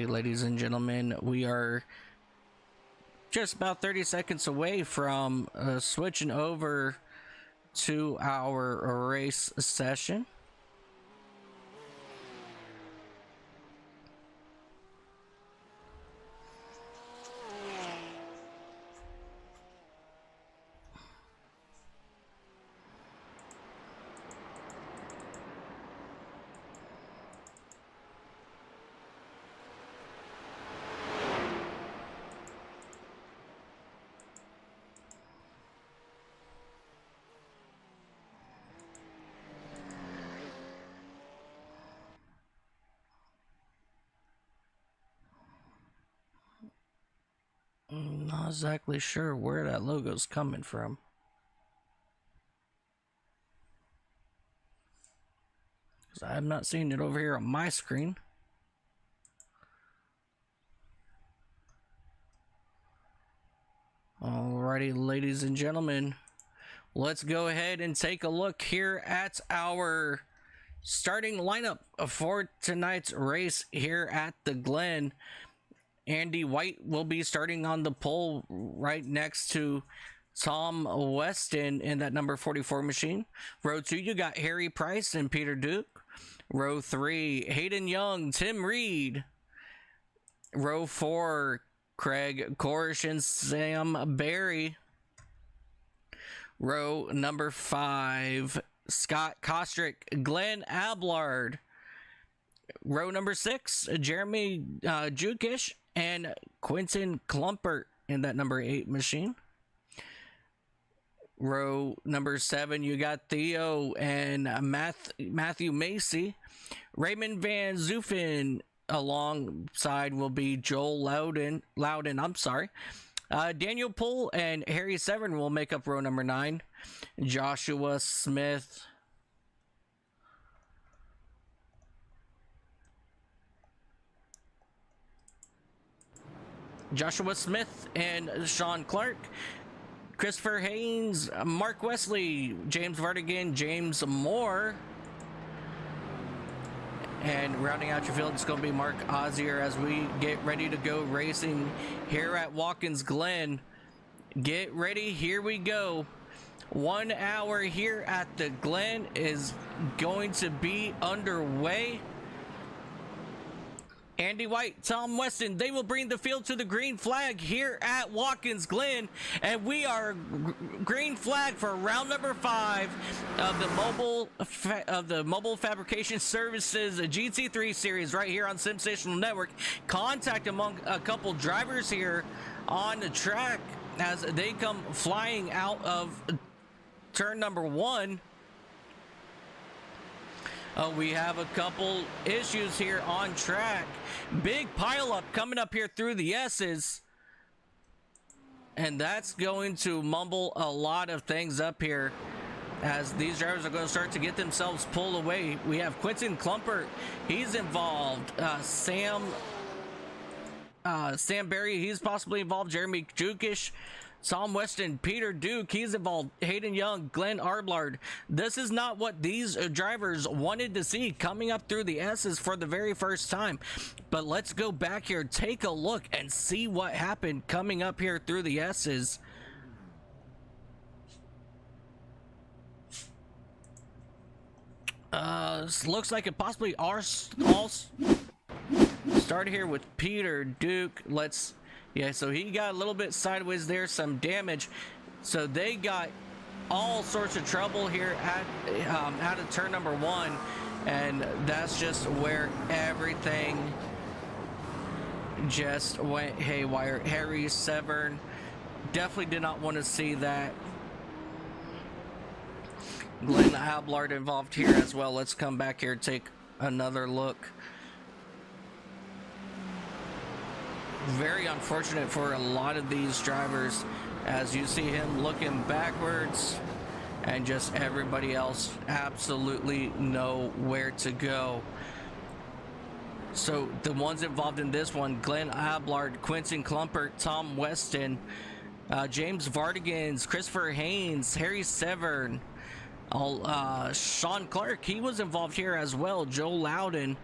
Alrighty, ladies and gentlemen, we are just about 30 seconds away from switching over to our race session. Not exactly sure where that logo's coming from. Because I'm not seeing it over here on my screen. Alrighty, ladies and gentlemen, let's go ahead and take a look here at our starting lineup for tonight's race here at the Glen. Andy White will be starting on the pole right next to Tom Weston in that number 44 machine. Row 2, you got Harry Price and Peter Duke. Row 3, Hayden Young, Tim Reed. Row 4, Craig Korish and Sam Barry. Row number 5, Scott Kostrick, Glenn Ablard. Row number 6, Jeremy Jukish and Quentin Klumpert in that number 8 machine. Row number 7, you got Theo and Matthew Macy. Raymond Van Zoofen alongside will be Joel Loudon, Daniel Poole and Harry Severn will make up row number 9. Joshua Smith, and Sean Clark. Christopher Haynes, Mark Wesley, James Vardigan, James Moore. And rounding out your field, it's going to be Mark Ozier as we get ready to go racing here at Watkins Glen. Get ready, here we go. 1 hour here at the Glen is going to be underway. Andy White, Tom Weston, they will bring the field to the green flag here at Watkins Glen, and we are green flag for round number 5 of the Mobile Fabrication Services GT3 series right here on Sensational Network. Contact among a couple drivers here on the track as they come flying out of turn number 1. We have a couple issues here on track. Big pileup coming up here through the S's. And that's going to mumble a lot of things up here as these drivers are going to start to get themselves pulled away. We have Quentin Klumpert. He's involved. Sam Barry, he's possibly involved. Jeremy Jukish. Tom Weston, Peter Duke, he's involved. Hayden Young, Glenn Arblard. This is not what these drivers wanted to see coming up through the S's for the very first time. But let's go back here, take a look, and see what happened coming up here through the S's. Looks like it possibly all started here with Peter Duke. Yeah, so he got a little bit sideways there, some damage. So they got all sorts of trouble here at out of turn number 1, and that's just where everything just went haywire. Harry Severn definitely did not want to see that. Glenn Ablard involved here as well. Let's come back here and take another look. Very unfortunate for a lot of these drivers as you see him looking backwards and just everybody else absolutely know where to go. So the ones involved in this one, Glenn Ablard, Quentin Klumpert, Tom Weston, James Vardigans, Christopher Haynes, Harry Severn, Sean Clark, he was involved here as well, Joe Loudon,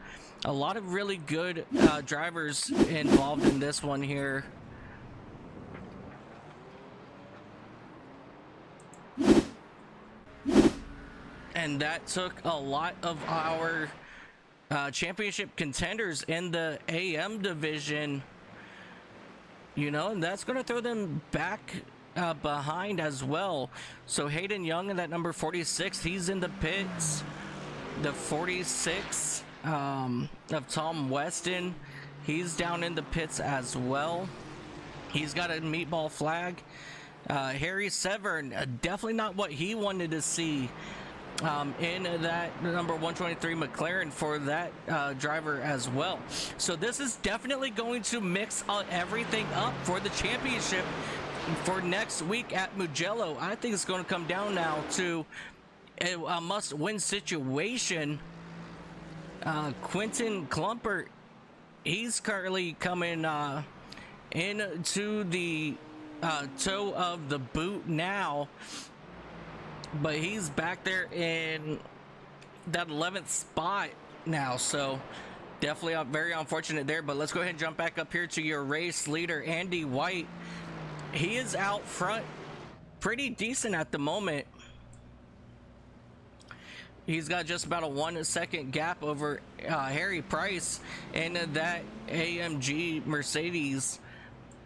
A lot of really good drivers involved in this one here. And that took a lot of our championship contenders in the AM division, you know, and that's going to throw them back behind as well. So Hayden Young in that number 46, he's in the pits. The 46 of Tom Weston, he's down in the pits as well. He's got a meatball flag. Harry Severn, definitely not what he wanted to see in that number 123 McLaren for that driver as well. So this is definitely going to mix everything up for the championship for next week at Mugello. I think it's going to come down now to a must-win situation. Quentin Klumpert, he's currently coming into the toe of the boot now, but he's back there in that 11th spot now, so definitely very unfortunate there. But let's go ahead and jump back up here to your race leader, Andy White. He is out front pretty decent at the moment. He's got just about a 1 second gap over Harry Price in that AMG Mercedes.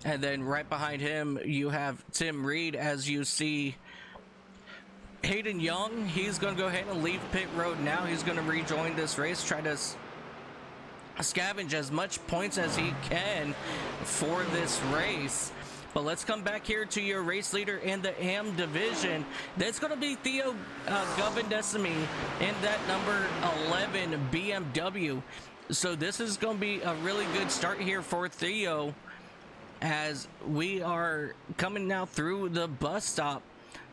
And then right behind him, you have Tim Reed. As you see, Hayden Young, he's going to go ahead and leave pit road now. He's going to rejoin this race, try to scavenge as much points as he can for this race. But let's come back here to your race leader in the AM division. That's going to be Theo Govindesimi in that number 11 BMW. So this is going to be a really good start here for Theo, as we are coming now through the bus stop.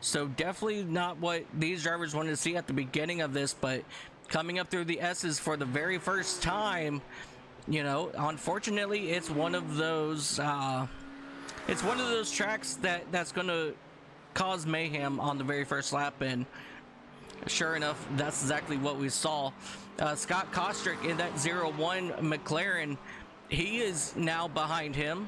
So definitely not what these drivers wanted to see at the beginning of this, but coming up through the S's for the very first time, you know, unfortunately, it's one of those tracks that's going to cause mayhem on the very first lap, and sure enough, that's exactly what we saw. Scott Kostrick in that 01 McLaren, he is now behind him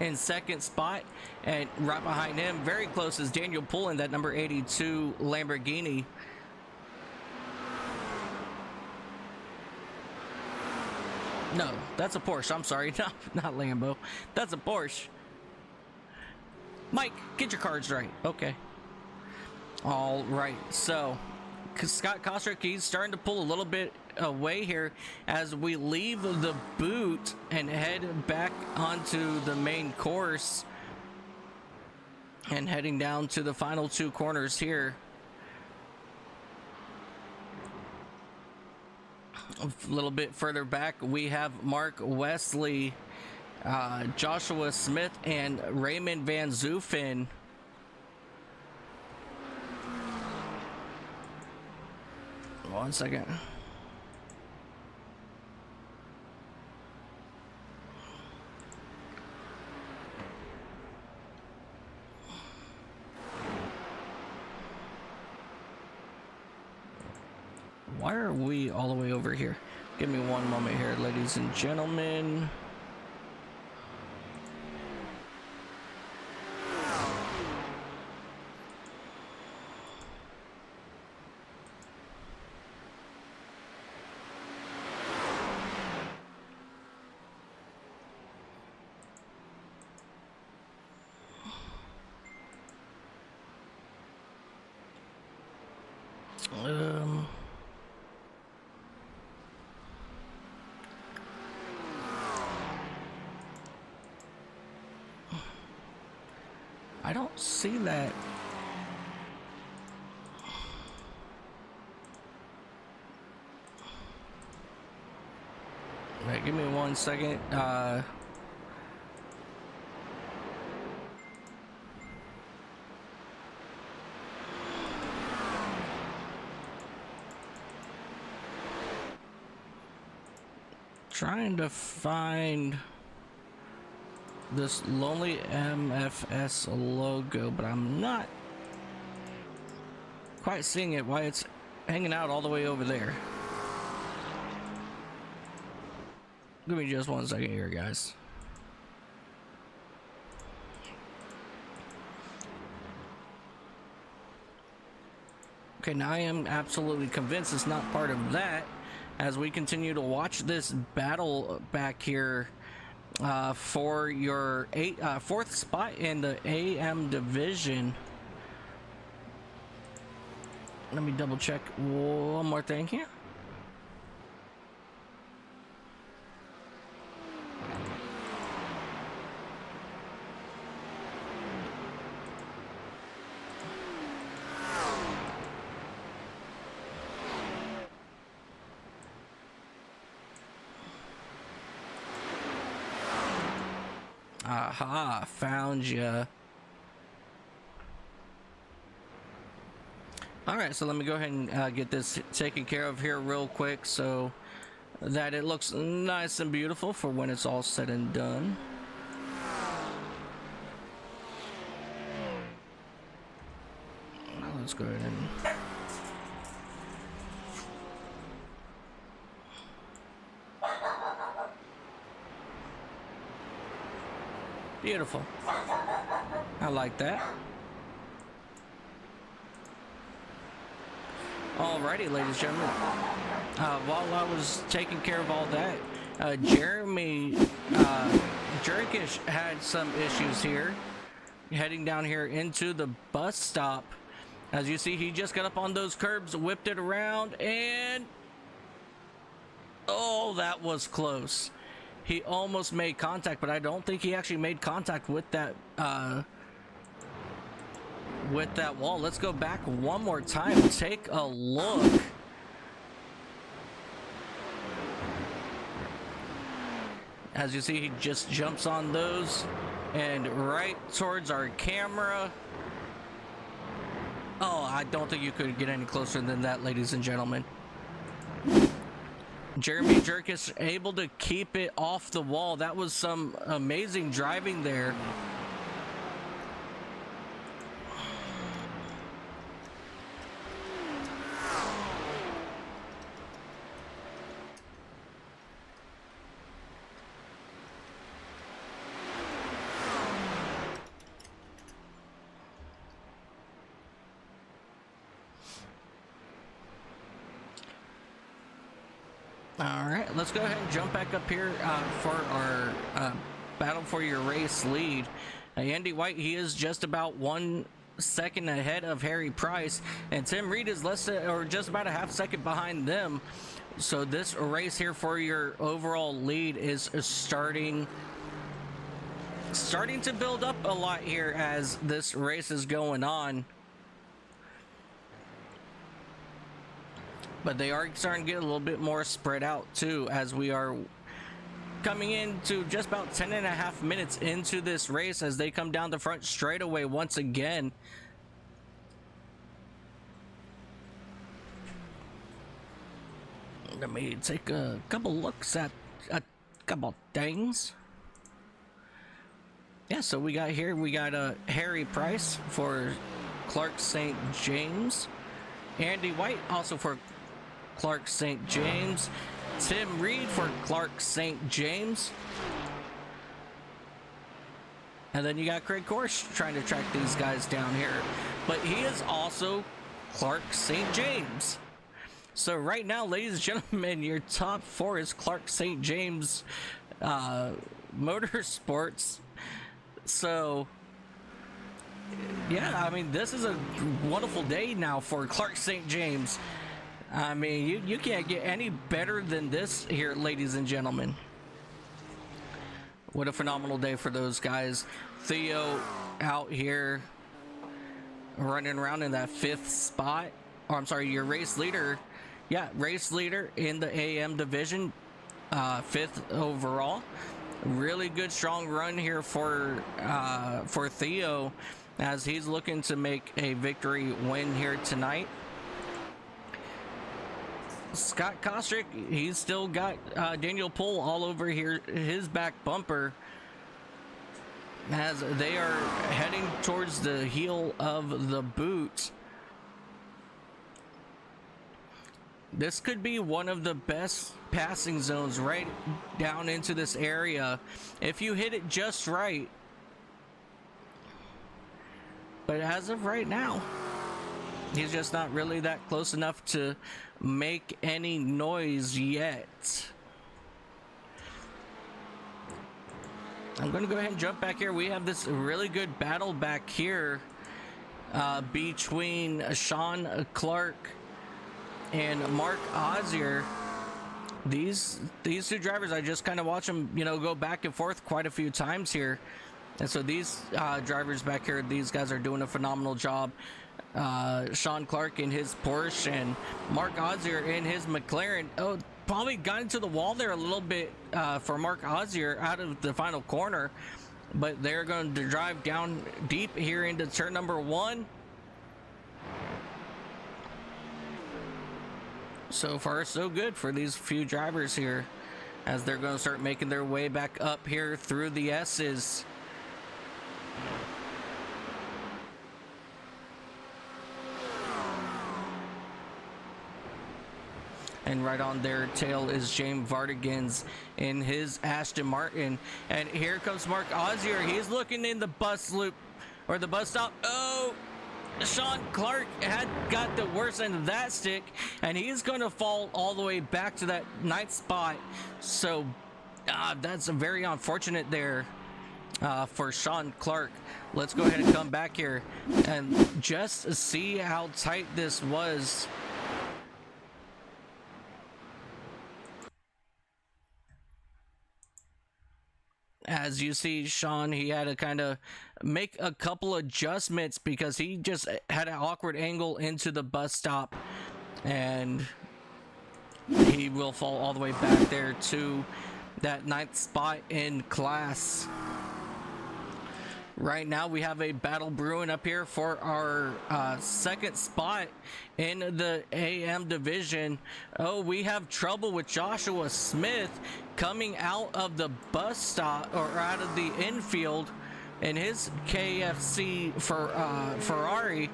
in second spot, and right behind him, very close, is Daniel Poole in that number 82 Lamborghini. No, that's a Porsche. I'm sorry, not Lambo. That's a Porsche. Mike, get your cards right. Okay. All right. So, Scott Kostrick, he's starting to pull a little bit away here as we leave the boot and head back onto the main course and heading down to the final two corners here. A little bit further back, we have Mark Wesley, Joshua Smith, and Raymond Van Zoofen. One second. Why are we all the way over here? Give me one moment here, ladies and gentlemen. I don't see that. Wait, give me 1 second. Trying to find this lonely MFS logo, but I'm not quite seeing it, why it's hanging out all the way over there. Give me just 1 second here, guys. Okay, now I am absolutely convinced it's not part of that, as we continue to watch this battle back here for your fourth spot in the AM division. Let me double check one more thing here. Aha, found ya. Alright, so let me go ahead and get this taken care of here real quick so that it looks nice and beautiful for when it's all said and done. Now let's go ahead and... Beautiful. I like that. Alrighty, ladies and gentlemen. While I was taking care of all that, Jeremy Jerkish had some issues here. Heading down here into the bus stop. As you see, he just got up on those curbs, whipped it around, and... oh, that was close. He almost made contact, but I don't think he actually made contact with that wall. Let's go back one more time and take a look. As you see, he just jumps on those and right towards our camera. Oh, I don't think you could get any closer than that, ladies and gentlemen. Jeremy Jerkis able to keep it off the wall. That was some amazing driving there. Alright, let's go ahead and jump back up here for our battle for your race lead. Andy White, he is just about 1 second ahead of Harry Price, and Tim Reed is just about a half second behind them. So this race here for your overall lead is starting to build up a lot here as this race is going on. But they are starting to get a little bit more spread out too, as we are coming into just about 10.5 minutes into this race as they come down the front straightaway once again. Let me take a couple looks at a couple things. Yeah, so we got Harry Price for Clark St. James. Andy White also for Clark St. James. Tim Reed for Clark St. James. And then you got Craig Korsh trying to track these guys down here. But he is also Clark St. James. So right now, ladies and gentlemen, your top 4 is Clark St. James Motorsports. So... yeah, I mean, this is a wonderful day now for Clark St. James. I mean, you can't get any better than this here, ladies and gentlemen. What a phenomenal day for those guys. Theo out here running around in that 5th spot. Oh, I'm sorry, your race leader. Yeah, race leader in the AM division. 5th overall. Really good, strong run here for Theo, as he's looking to make a victory win here tonight. Scott Kostrick, he's still got Daniel Pohl all over here, his back bumper, as they are heading towards the heel of the boot. this could be one of the best passing zones right down into this area if you hit it just right. But as of right now, he's just not really that close enough to make any noise yet. I'm going to go ahead and jump back here. We have this really good battle back here between Sean Clark and Mark Ozier. These two drivers, I just kind of watch them, you know, go back and forth quite a few times here. And so these drivers back here, these guys are doing a phenomenal job. Sean Clark in his Porsche and Mark Ozier in his McLaren. Oh, probably got into the wall there a little bit for Mark Ozier out of the final corner. But they're going to drive down deep here into turn number 1. So far, so good for these few drivers here as they're going to start making their way back up here through the S's. And right on their tail is James Vardigans in his Aston Martin. And here comes Mark Ozier. He's looking in the bus loop or the bus stop. Oh, Sean Clark had got the worst end of that stick, and he's going to fall all the way back to that 9th spot. So that's very unfortunate there for Sean Clark. Let's go ahead and come back here and just see how tight this was. As you see, Sean, he had to kind of make a couple adjustments because he just had an awkward angle into the bus stop, and he will fall all the way back there to that 9th spot in class. Right now we have a battle brewing up here for our 2nd spot in the AM division. Oh, we have trouble with Joshua Smith coming out of the bus stop or out of the infield in his KFC for Ferrari,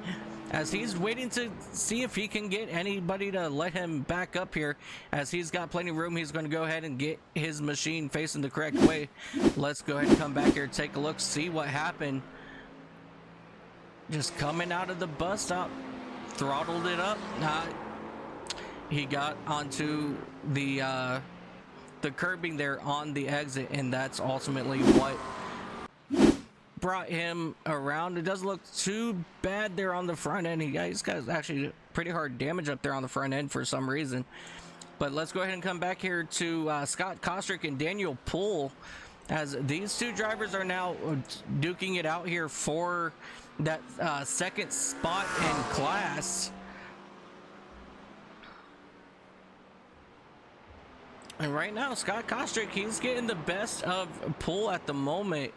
as he's waiting to see if he can get anybody to let him back up here. As he's got plenty of room, he's going to go ahead and get his machine facing the correct way. Let's go ahead and come back here, take a look, see what happened. Just coming out of the bus stop, throttled it up. He got onto the curbing there on the exit, and that's ultimately what brought him around. It doesn't look too bad there on the front end. He's got actually pretty hard damage up there on the front end for some reason. But let's go ahead and come back here to Scott Kostrick and Daniel Poole, as these two drivers are now duking it out here for that 2nd spot in class. And right now, Scott Kostrick, he's getting the best of Poole at the moment.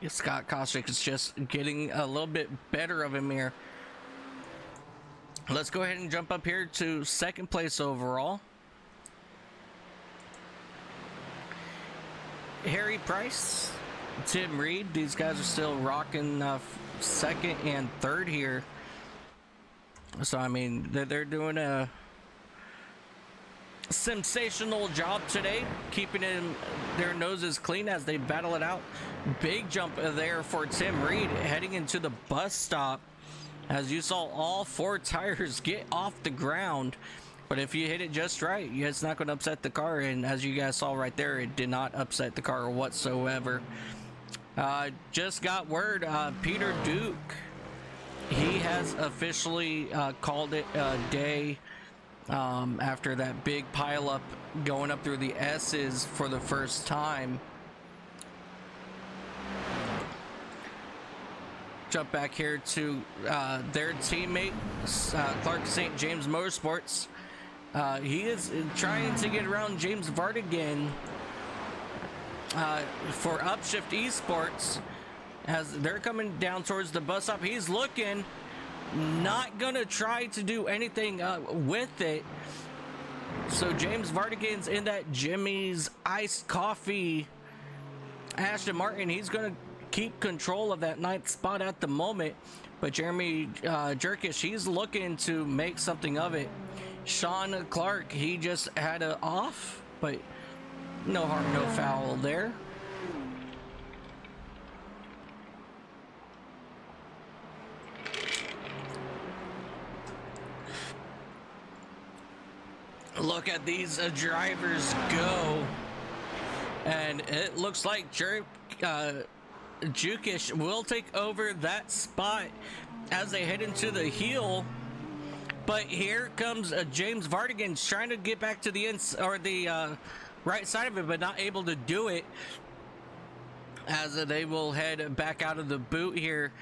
Scott Kostrick is just getting a little bit better of him here. Let's go ahead and jump up here to 2nd place overall. Harry Price, Tim Reed, these guys are still rocking 2nd and 3rd here. So, I mean, they're doing a sensational job today, keeping their noses clean as they battle it out. Big jump there for Tim Reed heading into the bus stop, as you saw all 4 tires get off the ground. But if you hit it just right, it's not going to upset the car, and as you guys saw right there, it did not upset the car whatsoever. Just got word, Peter Duke, he has officially called it a day after that big pileup going up through the S's for the first time. Jump back here to their teammate, Clark St. James Motorsports. He is trying to get around James Vardigan for Upshift Esports. as they're coming down towards the bus stop. He's looking, not gonna try to do anything with it. So James Vardigan's in that Jimmy's iced coffee Aston Martin. He's gonna keep control of that 9th spot at the moment, but Jeremy Jerkish, he's looking to make something of it. Sean Clark, he just had a off, but no harm, no foul there. Look at these drivers go, and it looks like Jukish will take over that spot as they head into the heel. But here comes James Vardigan trying to get back to the right side of it, but not able to do it, as they will head back out of the boot here.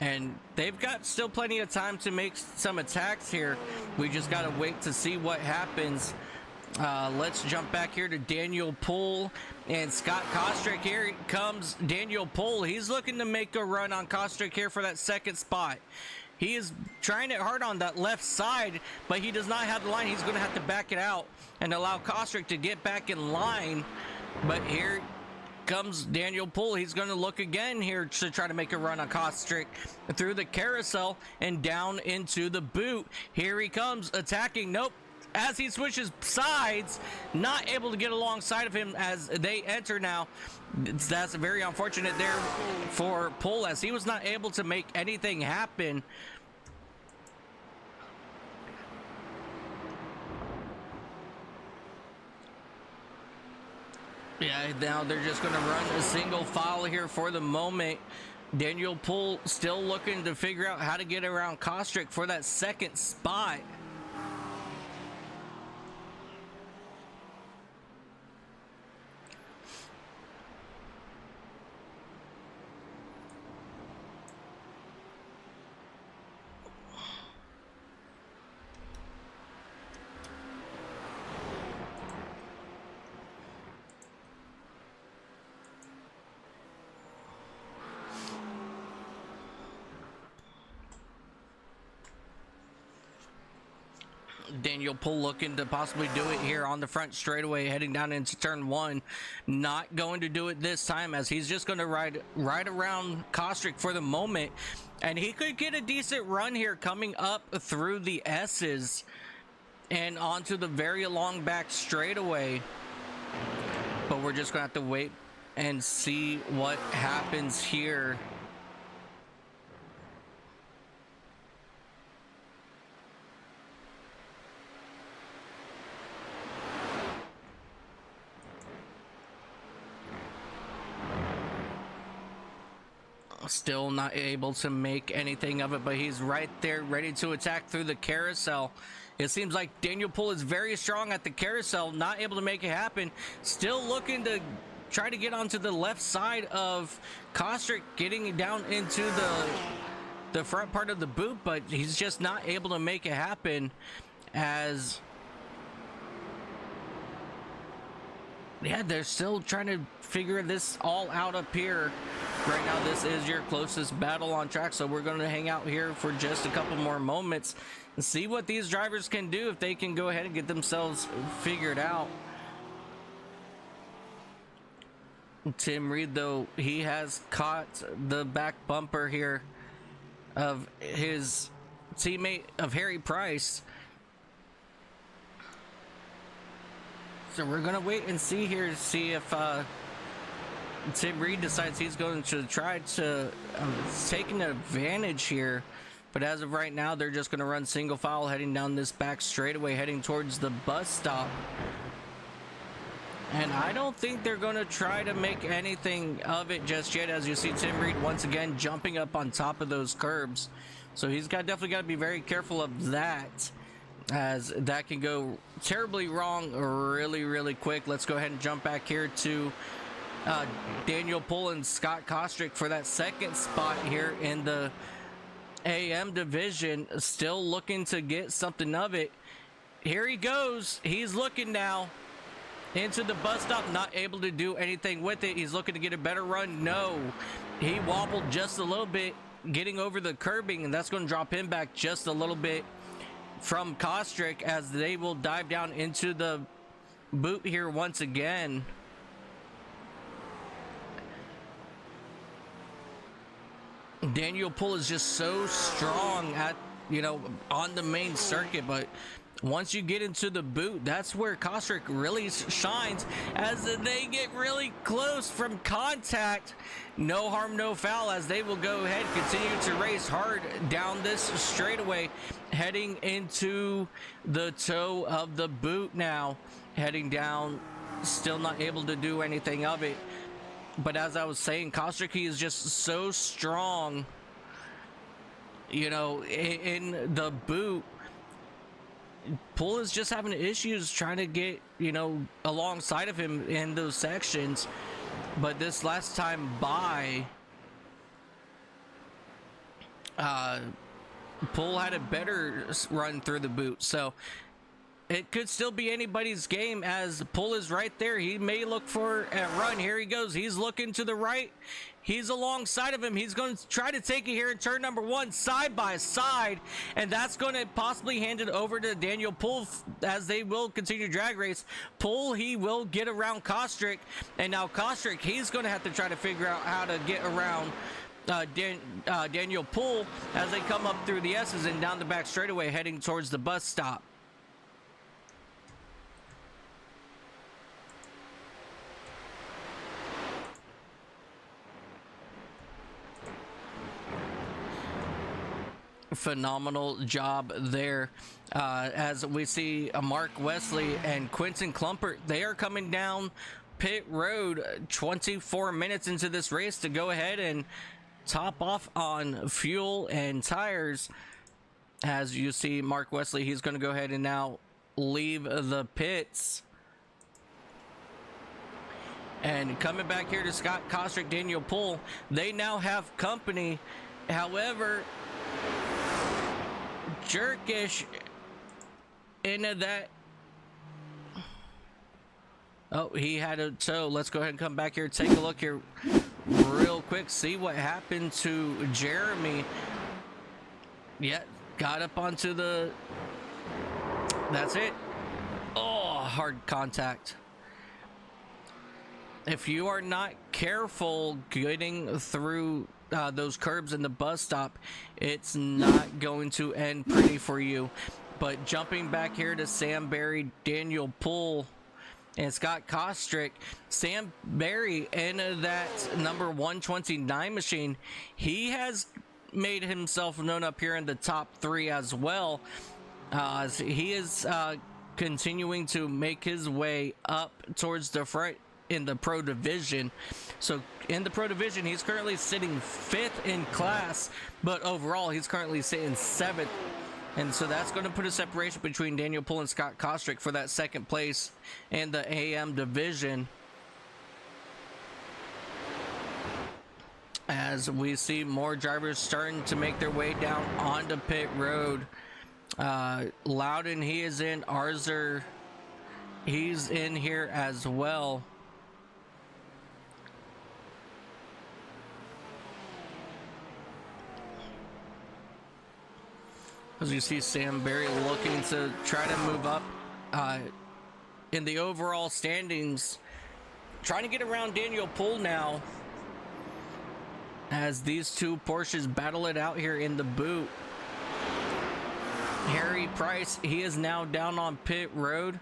And they've got still plenty of time to make some attacks here. We just got to wait to see what happens. Let's jump back here to Daniel Poole and Scott Kostrick. Here comes Daniel Poole. He's looking to make a run on Kostrick here for that 2nd spot. He is trying it hard on that left side, but he does not have the line. He's going to have to back it out and allow Kostrick to get back in line. But here comes Daniel Poole. He's going to look again here to try to make a run on Kostrick through the carousel and down into the boot. Here he comes attacking. Nope. As he switches sides, not able to get alongside of him as they enter now. That's very unfortunate there for Poole, as he was not able to make anything happen. Yeah, now they're just going to run a single file here for the moment. Daniel Poole still looking to figure out how to get around Kostrick for that 2nd spot. Daniel Poole looking to possibly do it here on the front straightaway, heading down into turn 1. Not going to do it this time, as he's just going to ride around Kostrick for the moment, and he could get a decent run here coming up through the S's and onto the very long back straightaway. But we're just going to have to wait and see what happens here. Still not able to make anything of it, but he's right there ready to attack through the carousel. It seems like Daniel Poole is very strong at the carousel, not able to make it happen. Still looking to try to get onto the left side of Kostrick, getting down into the front part of the boot, but he's just not able to make it happen, as yeah, they're still trying to figure this all out up here. Right now, this is your closest battle on track, so we're going to hang out here for just a couple more moments and see what these drivers can do, if they can go ahead and get themselves figured out. Tim Reed, though, he has caught the back bumper here of his teammate of Harry Price. So we're going to wait and see here to see if Tim Reed decides he's going to try to take an advantage here. But as of right now, they're just going to run single file heading down this back straightaway, heading towards the bus stop. And I don't think they're going to try to make anything of it just yet, as you see Tim Reed once again jumping up on top of those curbs. So he's definitely got to be very careful of that, as that can go terribly wrong really quick. Let's go ahead and jump back here to Daniel Poole and Scott Kostrick for that 2nd spot here in the AM division. Still looking to get something of it. Here he goes. He's looking now. into the bus stop, not able to do anything with it. He's looking to get a better run. No, he wobbled just a little bit, getting over the curbing, and that's going to drop him back just a little bit from Kostrick as they will dive down into the boot here once again. Daniel Pull is just so strong at, you know, on the main circuit, but once you get into the boot, that's where Kostrick really shines as they get really close from contact. No harm, no foul, as they will go ahead, continue to race hard down this straightaway, heading into the toe of the boot now, heading down, still not able to do anything of it. But as I was saying, Kostrick is just so strong, you know, in the boot. Pull is just having issues trying to get, you know, alongside of him in those sections. But this last time by, Pull had a better run through the boot. So it could still be anybody's game as Pull is right there. He may look for a run. Here he goes. He's looking to the right. He's alongside of him. He's going to try to take it here in turn number one, side by side. And that's going to possibly hand it over to Daniel Pull as they will continue drag race. Pull, he will get around Kostrick. And now Kostrick, he's going to have to try to figure out how to get around Daniel Pull as they come up through the S's and down the back straightaway heading towards the bus stop. Phenomenal job there as we see Mark Wesley and Quentin Klumpert. They are coming down pit road 24 minutes into this race to go ahead and top off on fuel and tires. As you see Mark Wesley, he's going to go ahead and now leave the pits. And coming back here to Scott Kostrick, Daniel Pull, they now have company. However, Jerkish into that. Oh, he had a toe. Let's go ahead and come back here, take a look here real quick, see what happened to Jeremy. Yeah, got up onto the, that's it. Oh, hard contact. If you are not careful getting through those curbs in the bus stop, it's not going to end pretty for you. But jumping back here to Sam Barry, Daniel Pull, and Scott Kostrick. Sam Barry in that number 129 machine, he has made himself known up here in the top three as well. He is continuing to make his way up towards the front in the pro division. So in the pro division, he's currently sitting 5th in class, but overall he's currently sitting 7th. And so that's going to put a separation between Daniel Pull and Scott Kostrick for that second place in the AM division. As we see more drivers starting to make their way down onto pit road. Loudon, he is in. Arzer, he's in here as well. As you see Sam Barry looking to try to move up in the overall standings, trying to get around Daniel Pull now as these two Porsches battle it out here in the boot. Harry Price, he is now down on pit road.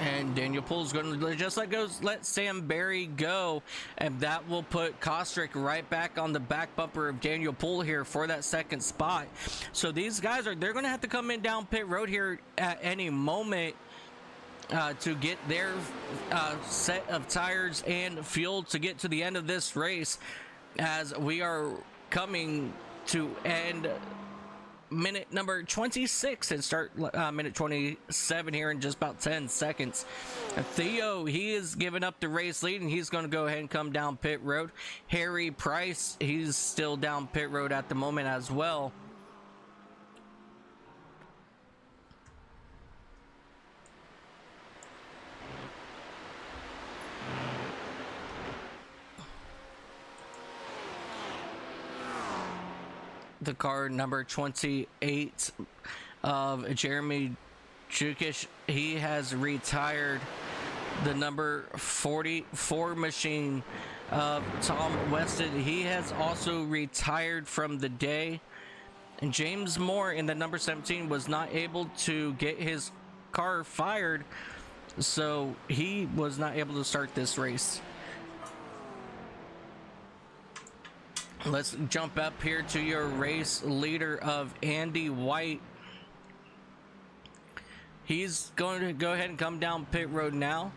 And Daniel Pull's going to just let Sam Barry go, and that will put Kostrick right back on the back bumper of Daniel Pull here for that second spot. So these guys they're going to have to come in down pit road here at any moment to get their set of tires and fuel to get to the end of this race, as we are coming to end minute number 26 and start minute 27 here in just about 10 seconds. Theo, he is giving up the race lead, and he's going to go ahead and come down pit road. Harry Price, he's still down pit road at the moment as well. the car number 28 of Jeremy Jukic. He has retired the number 44 machine of Tom Weston. He has also retired from the day. And James Moore in the number 17 was not able to get his car fired, so he was not able to start this race. Let's jump up here to your race leader of Andy White. He's going to go ahead and come down pit road now.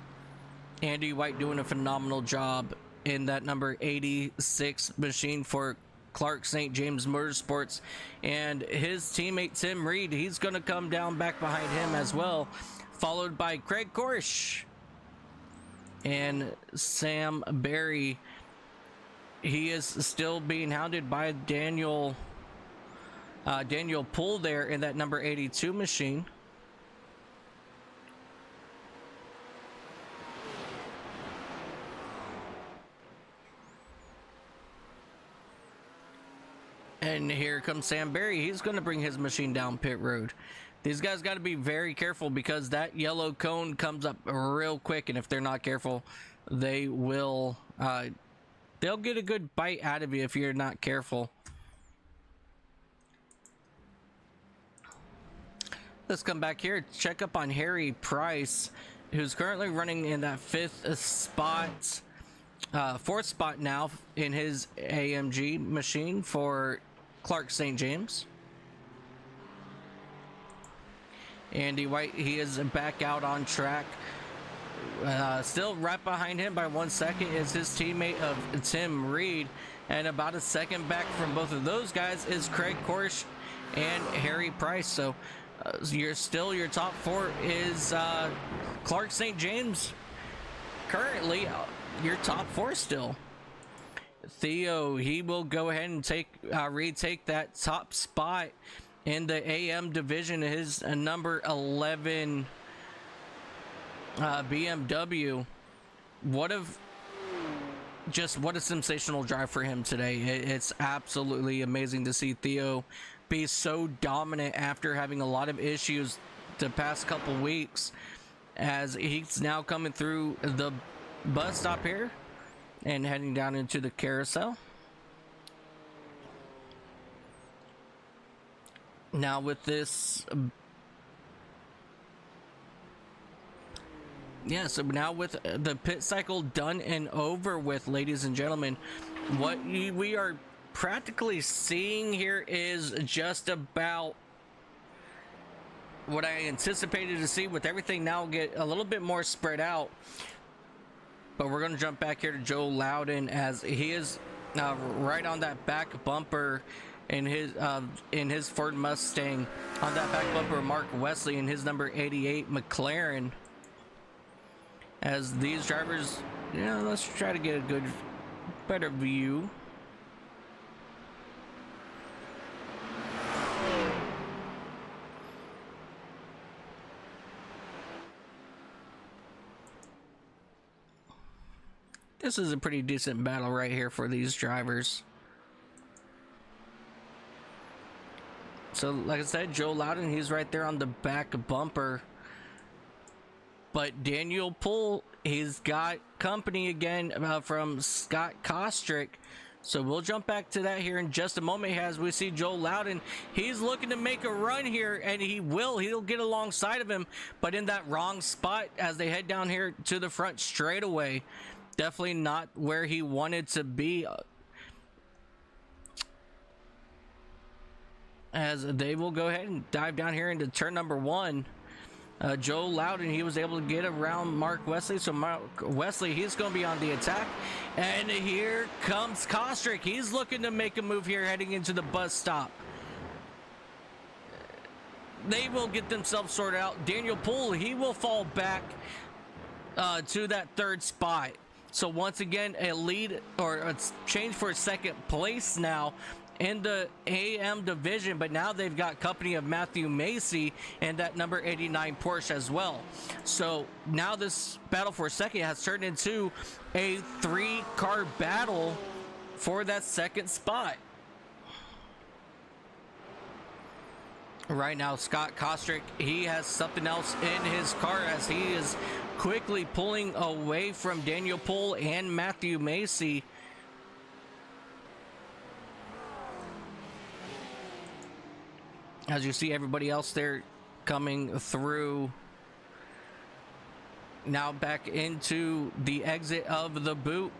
Andy White doing a phenomenal job in that number 86 machine for Clark St. James Motorsports. And his teammate Tim Reed, he's going to come down back behind him as well, followed by Craig Korish and Sam Berry. He is still being hounded by Daniel Poole there in that number 82 machine. And here comes Sam Berry. He's going to bring his machine down pit road. These guys got to be very careful because that yellow cone comes up real quick, and if they're not careful, they will they'll get a good bite out of you if you're not careful. Let's come back here, check up on Harry Price, who's currently running in that fourth spot now in his AMG machine for Clark St. James. Andy White, he is back out on track. Still right behind him by 1 second is his teammate of Tim Reed, and about a second back from both of those guys is Craig Korish and Harry Price. So your top four is Clark St. James currently your top four still. Theo, he will go ahead and retake that top spot in the AM division. His number 11 BMW. What a sensational drive for him today. It's absolutely amazing to see Theo be so dominant after having a lot of issues the past couple weeks, as he's now coming through the bus stop here and heading down into the carousel. Now with this so now with the pit cycle done and over with, ladies and gentlemen, what we are practically seeing here is just about what I anticipated to see, with everything now get a little bit more spread out. But we're going to jump back here to Joe Loudon, as he is right on that back bumper in his Ford Mustang, on that back bumper Mark Wesley in his number 88 McLaren. As these drivers, let's try to get a better view. This is a pretty decent battle right here for these drivers. So, like I said, Joe Loudon, he's right there on the back bumper. But Daniel Poole, he's got company again from Scott Kostrick. So we'll jump back to that here in just a moment as we see Joe Loudon. He's looking to make a run here, and he'll get alongside of him, but in that wrong spot as they head down here to the front straightaway. Definitely not where he wanted to be, as they will go ahead and dive down here into turn number 1. Joe Loudon, he was able to get around Mark Wesley, so Mark Wesley, he's going to be on the attack. And here comes Kostrick. He's looking to make a move here heading into the bus stop. They will get themselves sorted out. Daniel Poole, he will fall back to that third spot. So once again, a lead or a change for second place now in the AM division, but now they've got company of Matthew Macy and that number 89 Porsche as well. So now this battle for second has turned into a 3-car battle for that second spot. right now. Scott Kostrick, he has something else in his car as he is quickly pulling away from Daniel Poole and Matthew Macy. As you see everybody else there coming through. Now back into the exit of the boot.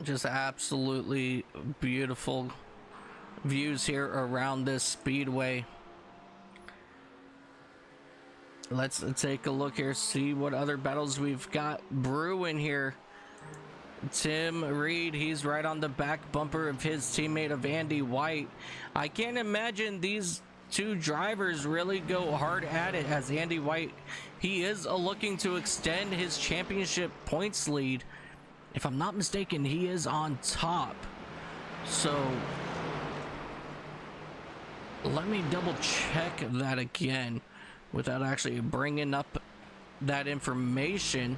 Just absolutely beautiful views here around this speedway. Let's take a look here, see what other battles we've got brewing here. Tim Reed, he's right on the back bumper of his teammate of Andy White. I can't imagine these two drivers really go hard at it, as Andy White, he is looking to extend his championship points lead. If I'm not mistaken, he is on top. So let me double check that again without actually bringing up that information.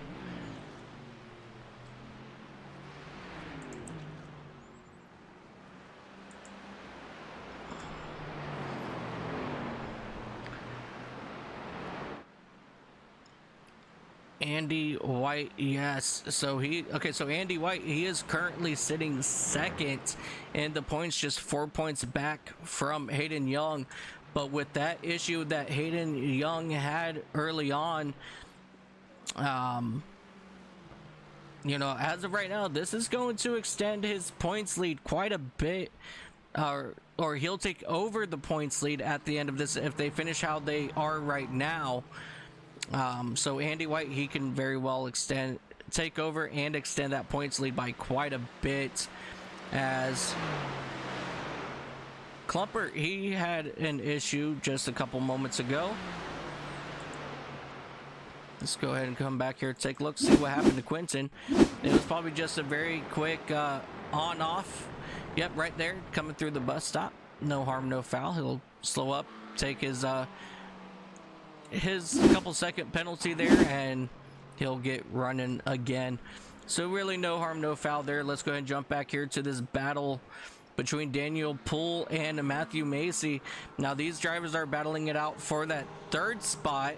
Andy White, yes. So Andy White, he is currently sitting second in the points, just 4 points back from Hayden Young. But with that issue that Hayden Young had early on, you know, as of right now, this is going to extend his points lead quite a bit, or he'll take over the points lead at the end of this if they finish how they are right now. So Andy White, he can very well take over and extend that points lead by quite a bit, as Klumper, he had an issue just a couple moments ago. Let's go ahead and come back here, take a look, see what happened to Quentin. It was probably just a very quick on-off. Yep, right there, coming through the bus stop. No harm, no foul. He'll slow up, take his couple second penalty there, and he'll get running again. So really no harm, no foul there. Let's go ahead and jump back here to this battle between Daniel Poole and Matthew Macy. Now these drivers are battling it out for that third spot.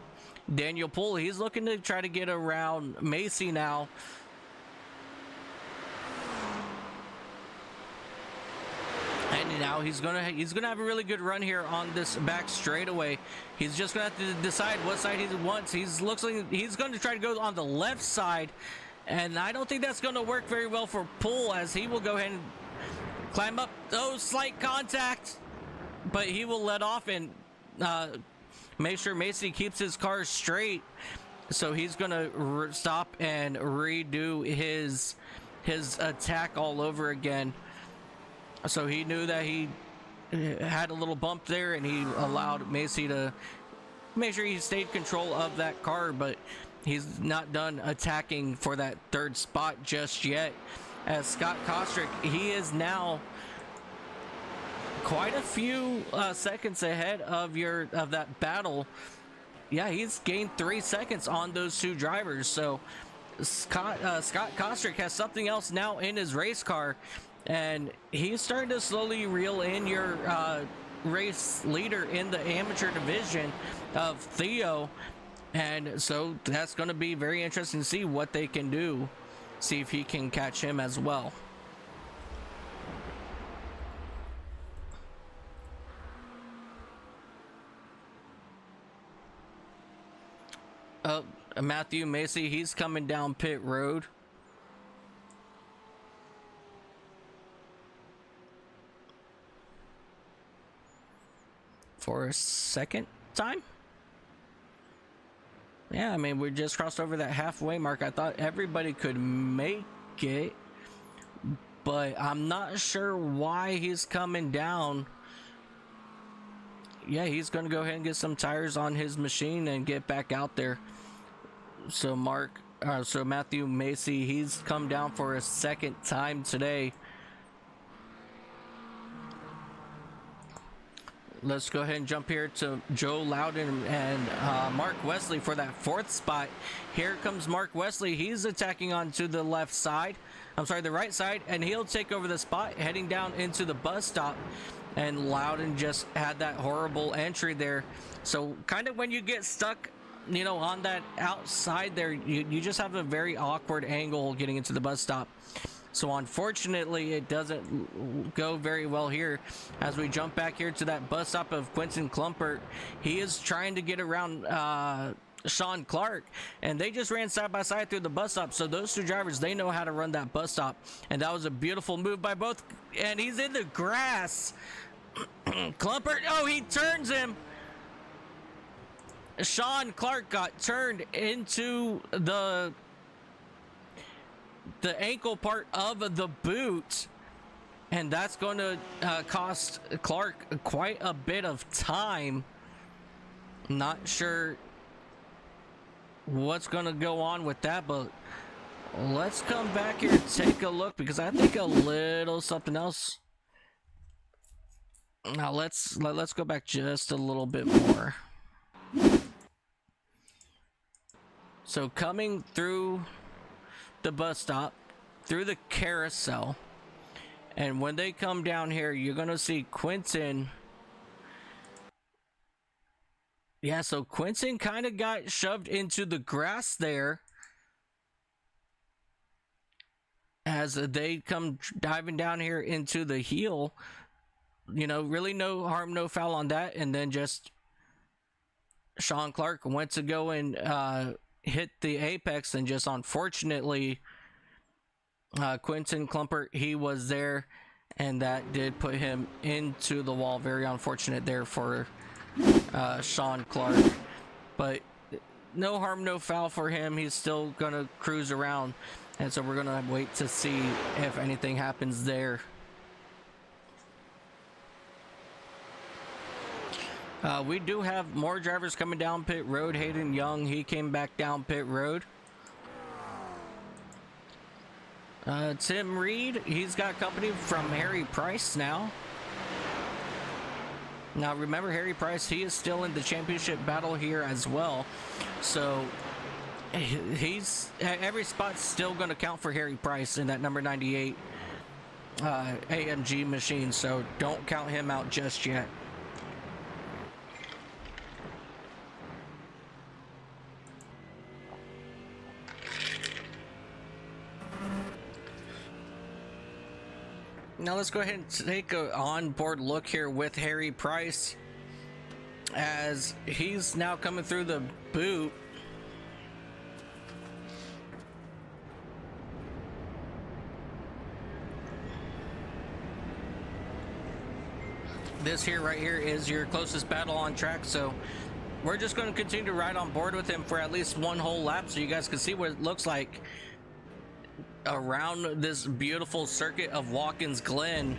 Daniel Poole, he's looking to try to get around Macy now. And now he's gonna have a really good run here on this back straightaway. He's just gonna have to decide what side he wants. Looks like he's going to try to go on the left side, and I don't think that's going to work very well for Poole, as he will go ahead and climb up. Oh, slight contact, but he will let off and make sure Macy keeps his car straight. So he's gonna stop and redo his attack all over again. So he knew that he had a little bump there, and he allowed Macy to make sure he stayed control of that car, but he's not done attacking for that third spot just yet. As Scott Kostrick, he is now quite a few seconds ahead of that battle. Yeah, he's gained 3 seconds on those two drivers. So Scott Kostrick has something else now in his race car, and he's starting to slowly reel in your race leader in the amateur division of Theo. And so that's going to be very interesting to see what they can do, see if he can catch him as well. Matthew Macy, he's coming down pit road. For a second time? Yeah, I mean, we just crossed over that halfway mark. I thought everybody could make it, but I'm not sure why he's coming down. Yeah, he's going to go ahead and get some tires on his machine and get back out there. So Matthew Macy, he's come down for a second time today. Let's go ahead and jump here to Joe Loudon and Mark Wesley for that fourth spot. Here comes Mark Wesley. He's attacking onto the left side. I'm sorry, the right side, and he'll take over the spot, heading down into the bus stop. And Loudon just had that horrible entry there. So kind of when you get stuck, you know, on that outside there, you just have a very awkward angle getting into the bus stop. So unfortunately, it doesn't go very well here. As we jump back here to that bus stop of Quentin Klumpert, he is trying to get around Sean Clark, and they just ran side by side through the bus stop. So those two drivers, they know how to run that bus stop, and that was a beautiful move by both. And he's in the grass. Klumpert, oh, he turns him. Sean Clark got turned into the ankle part of the boot, and that's going to cost Clark quite a bit of time. Not sure what's going to go on with that, but let's come back here and take a look, because I think a little something else. Now let's go back just a little bit more. So coming through the bus stop, through the carousel, and when they come down here, you're gonna see Quentin. Yeah, so Quentin kind of got shoved into the grass there as they come diving down here into the heel. You know, really no harm, no foul on that. And then just Sean Clark went to go and hit the apex, and just unfortunately Quentin Klumpert, he was there, and that did put him into the wall. Very unfortunate there for Sean Clark, but no harm, no foul for him. He's still gonna cruise around, and so we're gonna wait to see if anything happens there. We do have more drivers coming down pit road. Hayden Young, he came back down pit road. Tim Reed, he's got company from Harry Price now. Now remember, Harry Price, he is still in the championship battle here as well. So he's every spot's still going to count for Harry Price in that number 98 AMG machine. So don't count him out just yet. Now let's go ahead and take an onboard look here with Harry Price, as he's now coming through the boot. This here right here is your closest battle on track, so we're just going to continue to ride on board with him for at least one whole lap so you guys can see what it looks like around this beautiful circuit of Watkins Glen.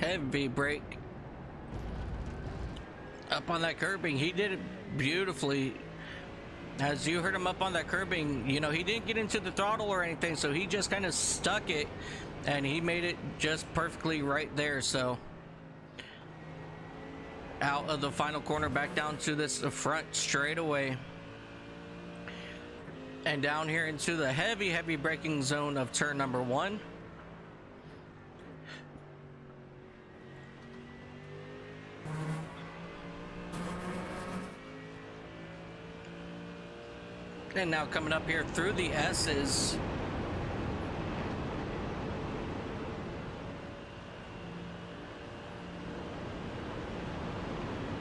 Heavy brake up on that curbing. He did it beautifully. As you heard him up on that curbing, you know, he didn't get into the throttle or anything, so he just kind of stuck it, and he made it just perfectly right there. So out of the final corner, back down to this front straightaway, and down here into the heavy braking zone of turn number 1. And now coming up here through the S's.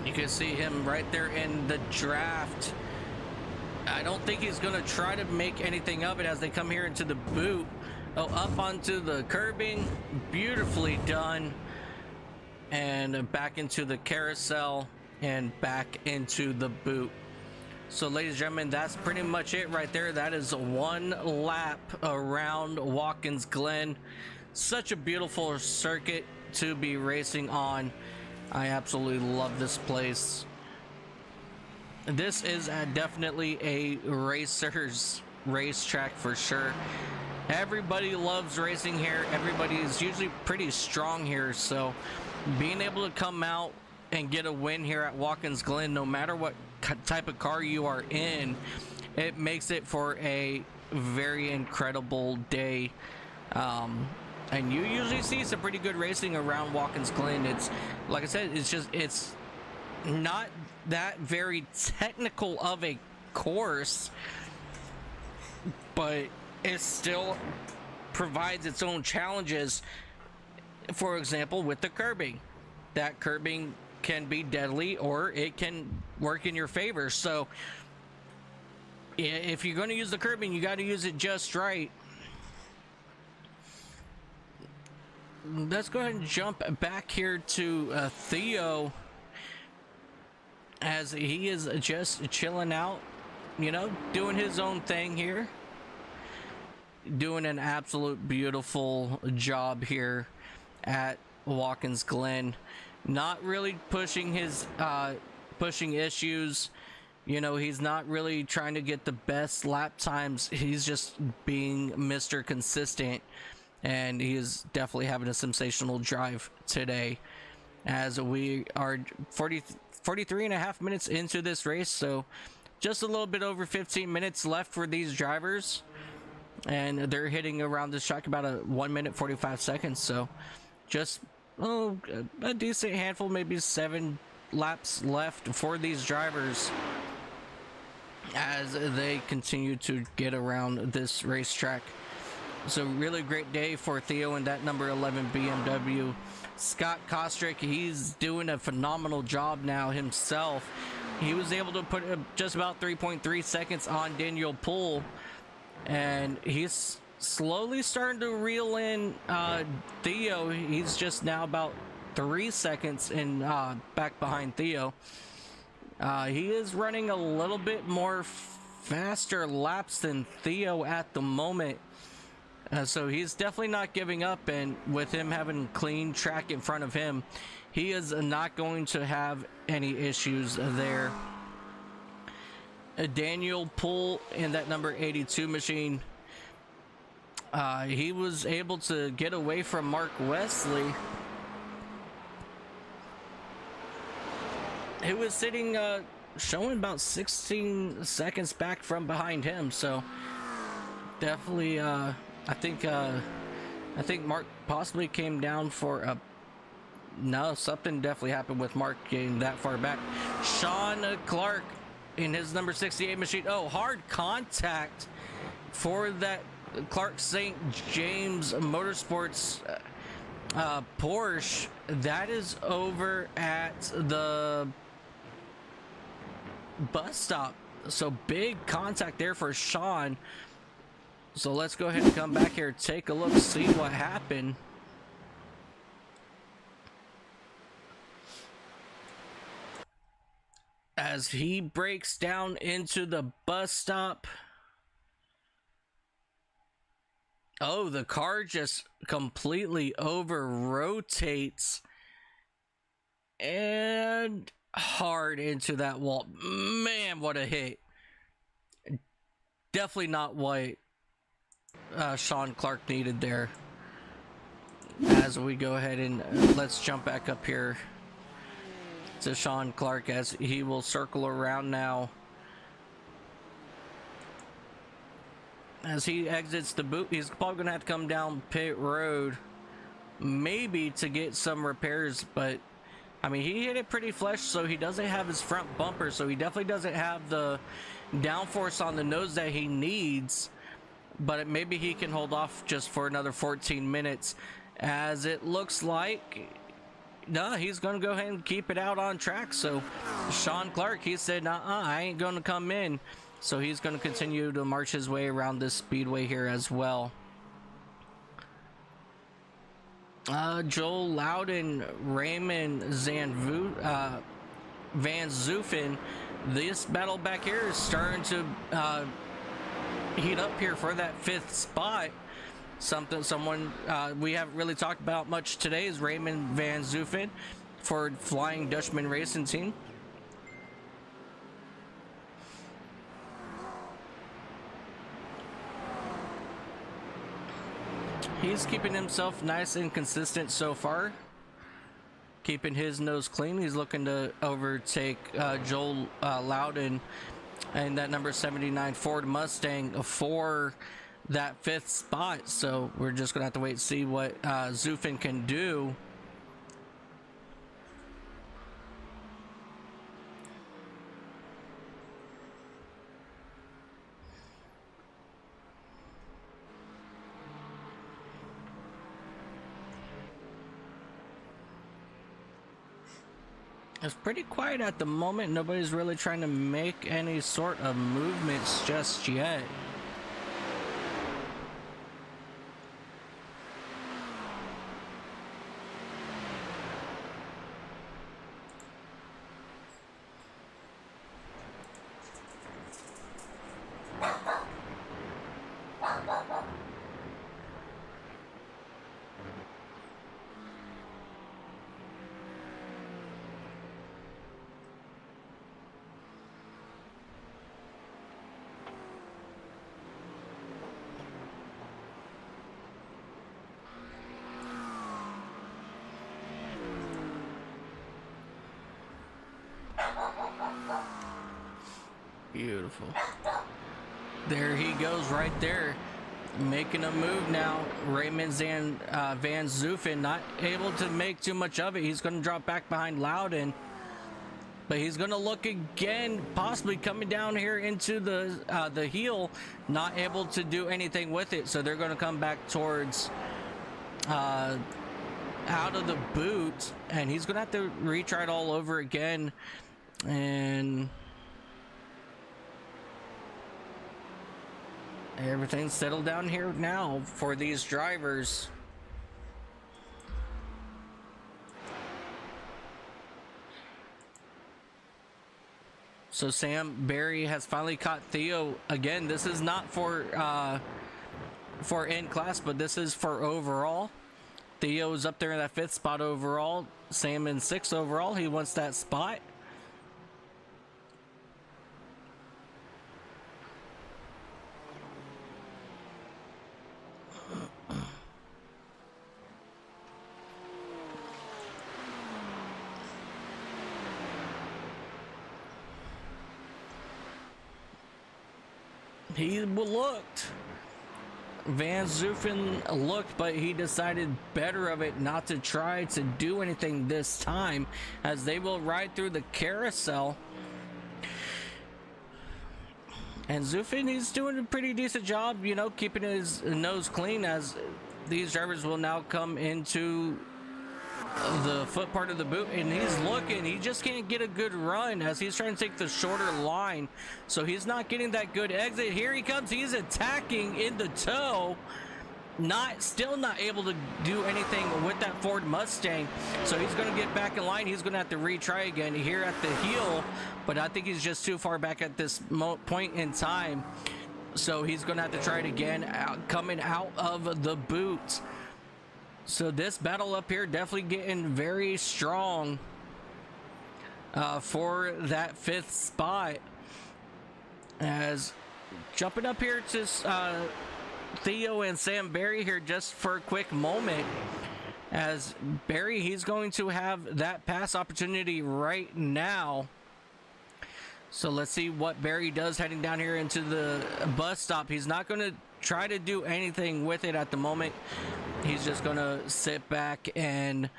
You can see him right there in the draft. I don't think he's going to try to make anything of it as they come here into the boot. Oh, up onto the curbing. Beautifully done. And back into the carousel and back into the boot. So ladies and gentlemen, that's pretty much it right there. That is one lap around Watkins Glen. Such a beautiful circuit to be racing on. I absolutely love this place. This is definitely a racer's racetrack for sure. Everybody loves racing here. Everybody is usually pretty strong here, so being able to come out and get a win here at Watkins Glen, no matter what type of car you are in, it makes it for a very incredible day. And you usually see some pretty good racing around Watkins Glen. It's, like I said, it's not that very technical of a course, but it still provides its own challenges. For example, with the curbing, that curbing can be deadly or it can work in your favor. So if you're going to use the curbing, you got to use it just right. Let's go ahead and jump back here to Theo, as he is just chilling out, you know, doing his own thing here, doing an absolute beautiful job here at Watkins Glen. Not really pushing his pushing issues, you know. He's not really trying to get the best lap times. He's just being Mr. Consistent, and he is definitely having a sensational drive today, as we are 43 and a half minutes into this race. So just a little bit over 15 minutes left for these drivers, and they're hitting around this track about a 1 minute 45 seconds. So just a decent handful, maybe 7 laps left for these drivers as they continue to get around this racetrack. So really great day for Theo and that number 11 BMW. Scott Kostrick, he's doing a phenomenal job now himself. He was able to put just about 3.3 seconds on Daniel Poole, and he's slowly starting to reel in Theo. He's just now about 3 seconds in back behind Theo. He is running a little bit more faster laps than Theo at the moment. So he's definitely not giving up, and with him having clean track in front of him, he is not going to have any issues there. Daniel Poole in that number 82 machine, he was able to get away from Mark Wesley. He was sitting showing about 16 seconds back from behind him, so definitely I think Mark possibly came down for a... No, something definitely happened with Mark getting that far back. Sean Clark in his number 68 machine. Oh, hard contact for that Clark St. James Motorsports Porsche. That is over at the bus stop. So big contact there for Sean. So let's go ahead and come back here, take a look, see what happened. As he breaks down into the bus stop. Oh, the car just completely over rotates and hard into that wall. Man, what a hit. Definitely not what Sean Clark needed there. As we go ahead and let's jump back up here to Sean Clark, as he will circle around now as he exits the boot. He's probably gonna have to come down pit road maybe to get some repairs, but I mean, he hit it pretty flush, so he doesn't have his front bumper, so he definitely doesn't have the downforce on the nose that he needs. But maybe he can hold off just for another 14 minutes, as it looks like no, he's going to go ahead and keep it out on track. So Sean Clark, he said, I ain't going to come in. So he's going to continue to march his way around this speedway here as well. Joel Loudon, Raymond Van Zoofen. This battle back here is starting to heat up here for that 5th spot. Someone we haven't really talked about much today is Raymond Van Zoofen for Flying Dutchman Racing Team. He's keeping himself nice and consistent so far. Keeping his nose clean. He's looking to overtake Joel Loudon and that number 79 Ford Mustang for that 5th spot. So we're just gonna have to wait and see what Zufin can do. It's pretty quiet at the moment. Nobody's really trying to make any sort of movements just yet. Beautiful. There he goes right there, making a move now. Raymond Van Zufin not able to make too much of it. He's going to drop back behind Loudon, but he's going to look again, possibly coming down here into the heel, not able to do anything with it. So they're going to come back towards out of the boot, and he's going to have to retry it all over again. And everything's settled down here now for these drivers. So Sam Barry has finally caught Theo again. This is not for in class, but this is for overall. Theo's up there in that 5th spot overall. Sam in 6th overall. He wants that spot. He looked. Van Zufin looked, but he decided better of it not to try to do anything this time, as they will ride through the carousel. And Zufin, he's doing a pretty decent job, you know, keeping his nose clean, as these drivers will now come into the foot part of the boot, and he's looking, he just can't get a good run as he's trying to take the shorter line, so he's not getting that good exit. Here he comes, he's attacking in the toe, still not able to do anything with that Ford Mustang, so he's going to get back in line. He's going to have to retry again here at the heel, but I think he's just too far back at this point in time, so he's going to have to try it again coming out of the boot. So this battle up here definitely getting very strong for that 5th spot, as jumping up here to Theo and Sam Barry here just for a quick moment, as Barry, he's going to have that pass opportunity right now. So let's see what Barry does heading down here into the bus stop. He's not going to try to do anything with it at the moment. He's just going to sit back and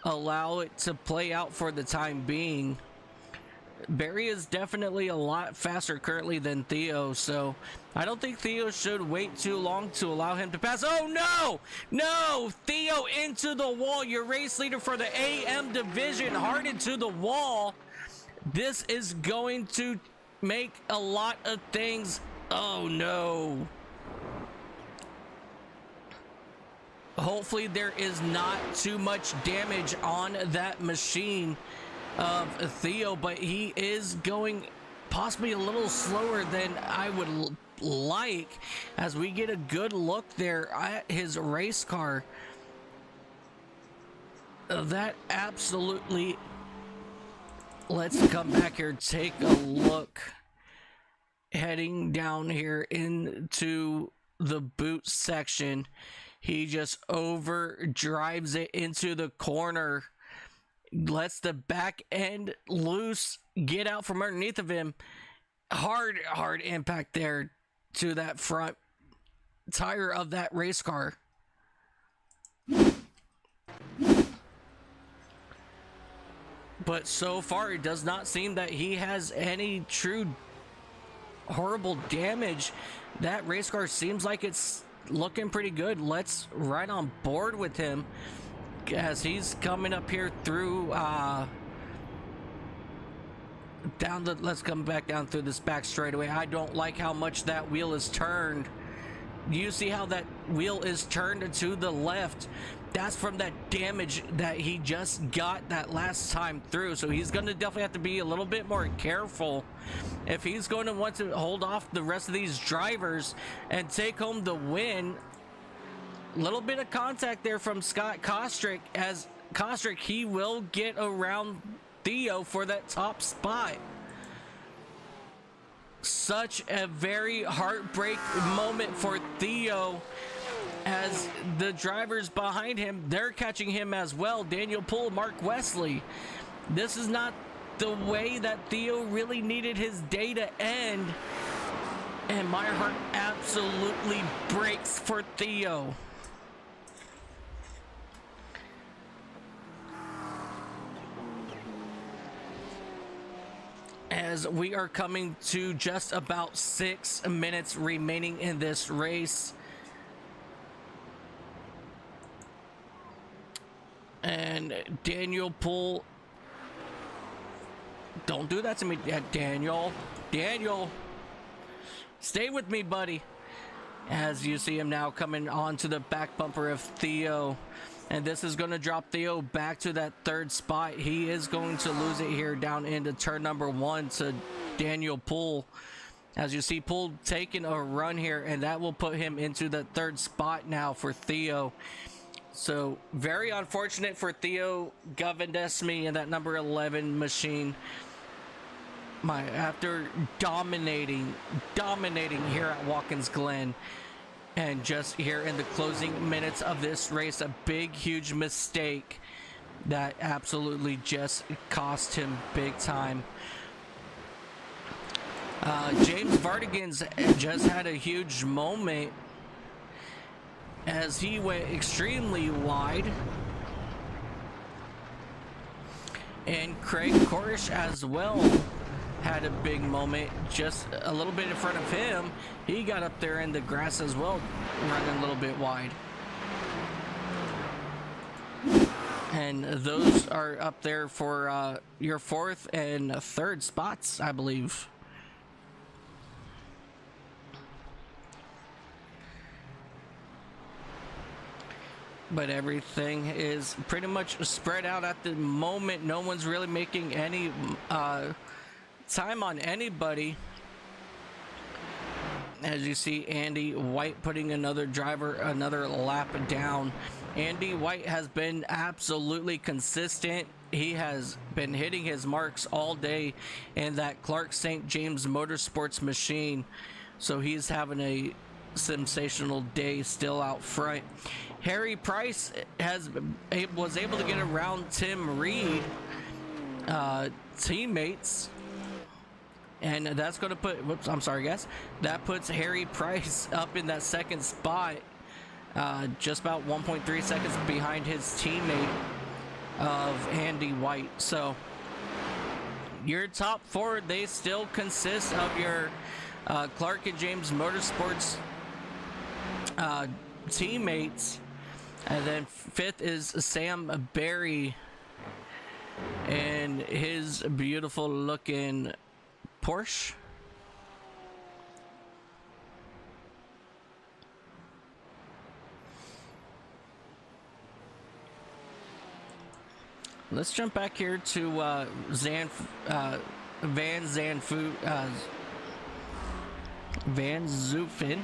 allow it to play out for the time being. Barry is definitely a lot faster currently than Theo, so I don't think Theo should wait too long to allow him to pass. Oh no! No! Theo into the wall. Your race leader for the AM division hard into the wall. This is going to make a lot of things. Oh no. Hopefully there is not too much damage on that machine of Theo, but he is going possibly a little slower than I would like, as we get a good look there at his race car. That absolutely, let's come back here, take a look, heading down here into the boot section. He just over drives it into the corner, lets the back end loose, get out from underneath of him. Hard impact there to that front tire of that race car. But so far, it does not seem that he has any true horrible damage. That race car seems like it's looking pretty good. Let's ride on board with him as he's coming up here through let's come back down through this back straightaway. I don't like how much that wheel is turned. You see how that wheel is turned to the left? That's from that damage that he just got that last time through. So he's going to definitely have to be a little bit more careful if he's going to want to hold off the rest of these drivers and take home the win. A little bit of contact there from Scott Kostrick, as Kostrick, he will get around Theo for that top spot. Such a very heartbreak moment for Theo, as the drivers behind him, they're catching him as well. Daniel Poole, Mark Wesley. This is not the way that Theo really needed his day to end, and my heart absolutely breaks for Theo. As we are coming to just about 6 minutes remaining in this race. And Daniel Poole, don't do that to me, Daniel. Daniel, stay with me, buddy. As you see him now coming onto the back bumper of Theo. And this is going to drop Theo back to that third spot. He is going to lose it here down into turn number 1 to Daniel Poole. As you see, Poole taking a run here, and that will put him into the third spot now for Theo. So very unfortunate for Theo Govindesmi in that number 11 machine. After dominating here at Watkins Glen. And just here in the closing minutes of this race, a big, huge mistake that absolutely just cost him big time. James Vardigans just had a huge moment as he went extremely wide. And Craig Korish as well had a big moment just a little bit in front of him. He got up there in the grass as well, running a little bit wide. And those are up there for your 4th and 3rd spots, I believe. But everything is pretty much spread out at the moment. No one's really making any time on anybody. As you see, Andy White putting another lap down. Andy White has been absolutely consistent. He has been hitting his marks all day in that Clark St. James Motorsports machine. So he's having a sensational day still out front. Harry Price was able to get around Tim Reed teammates. And that's going to put, I'm sorry guys, that puts Harry Price up in that 2nd spot, just about 1.3 seconds behind his teammate of Andy White. So your top 4, they still consist of your Clark and James Motorsports teammates. And then 5th is Sam Berry and his beautiful looking Porsche. Let's jump back here to Van Zoofen.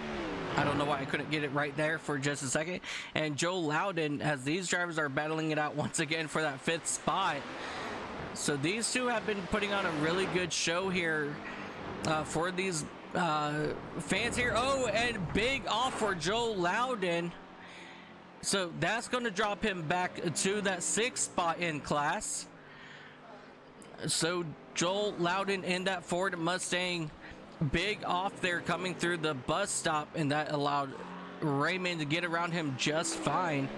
I don't know why I couldn't get it right there for just a second. And Joe Loudon, as these drivers are battling it out once again for that 5th spot. So these two have been putting on a really good show here for these fans here. Oh, and big off for Joe Loudon So that's going to drop him back to that 6th spot in class. So Joel Loudon in that Ford Mustang, big off there coming through the bus stop, and that allowed Raymond to get around him just fine.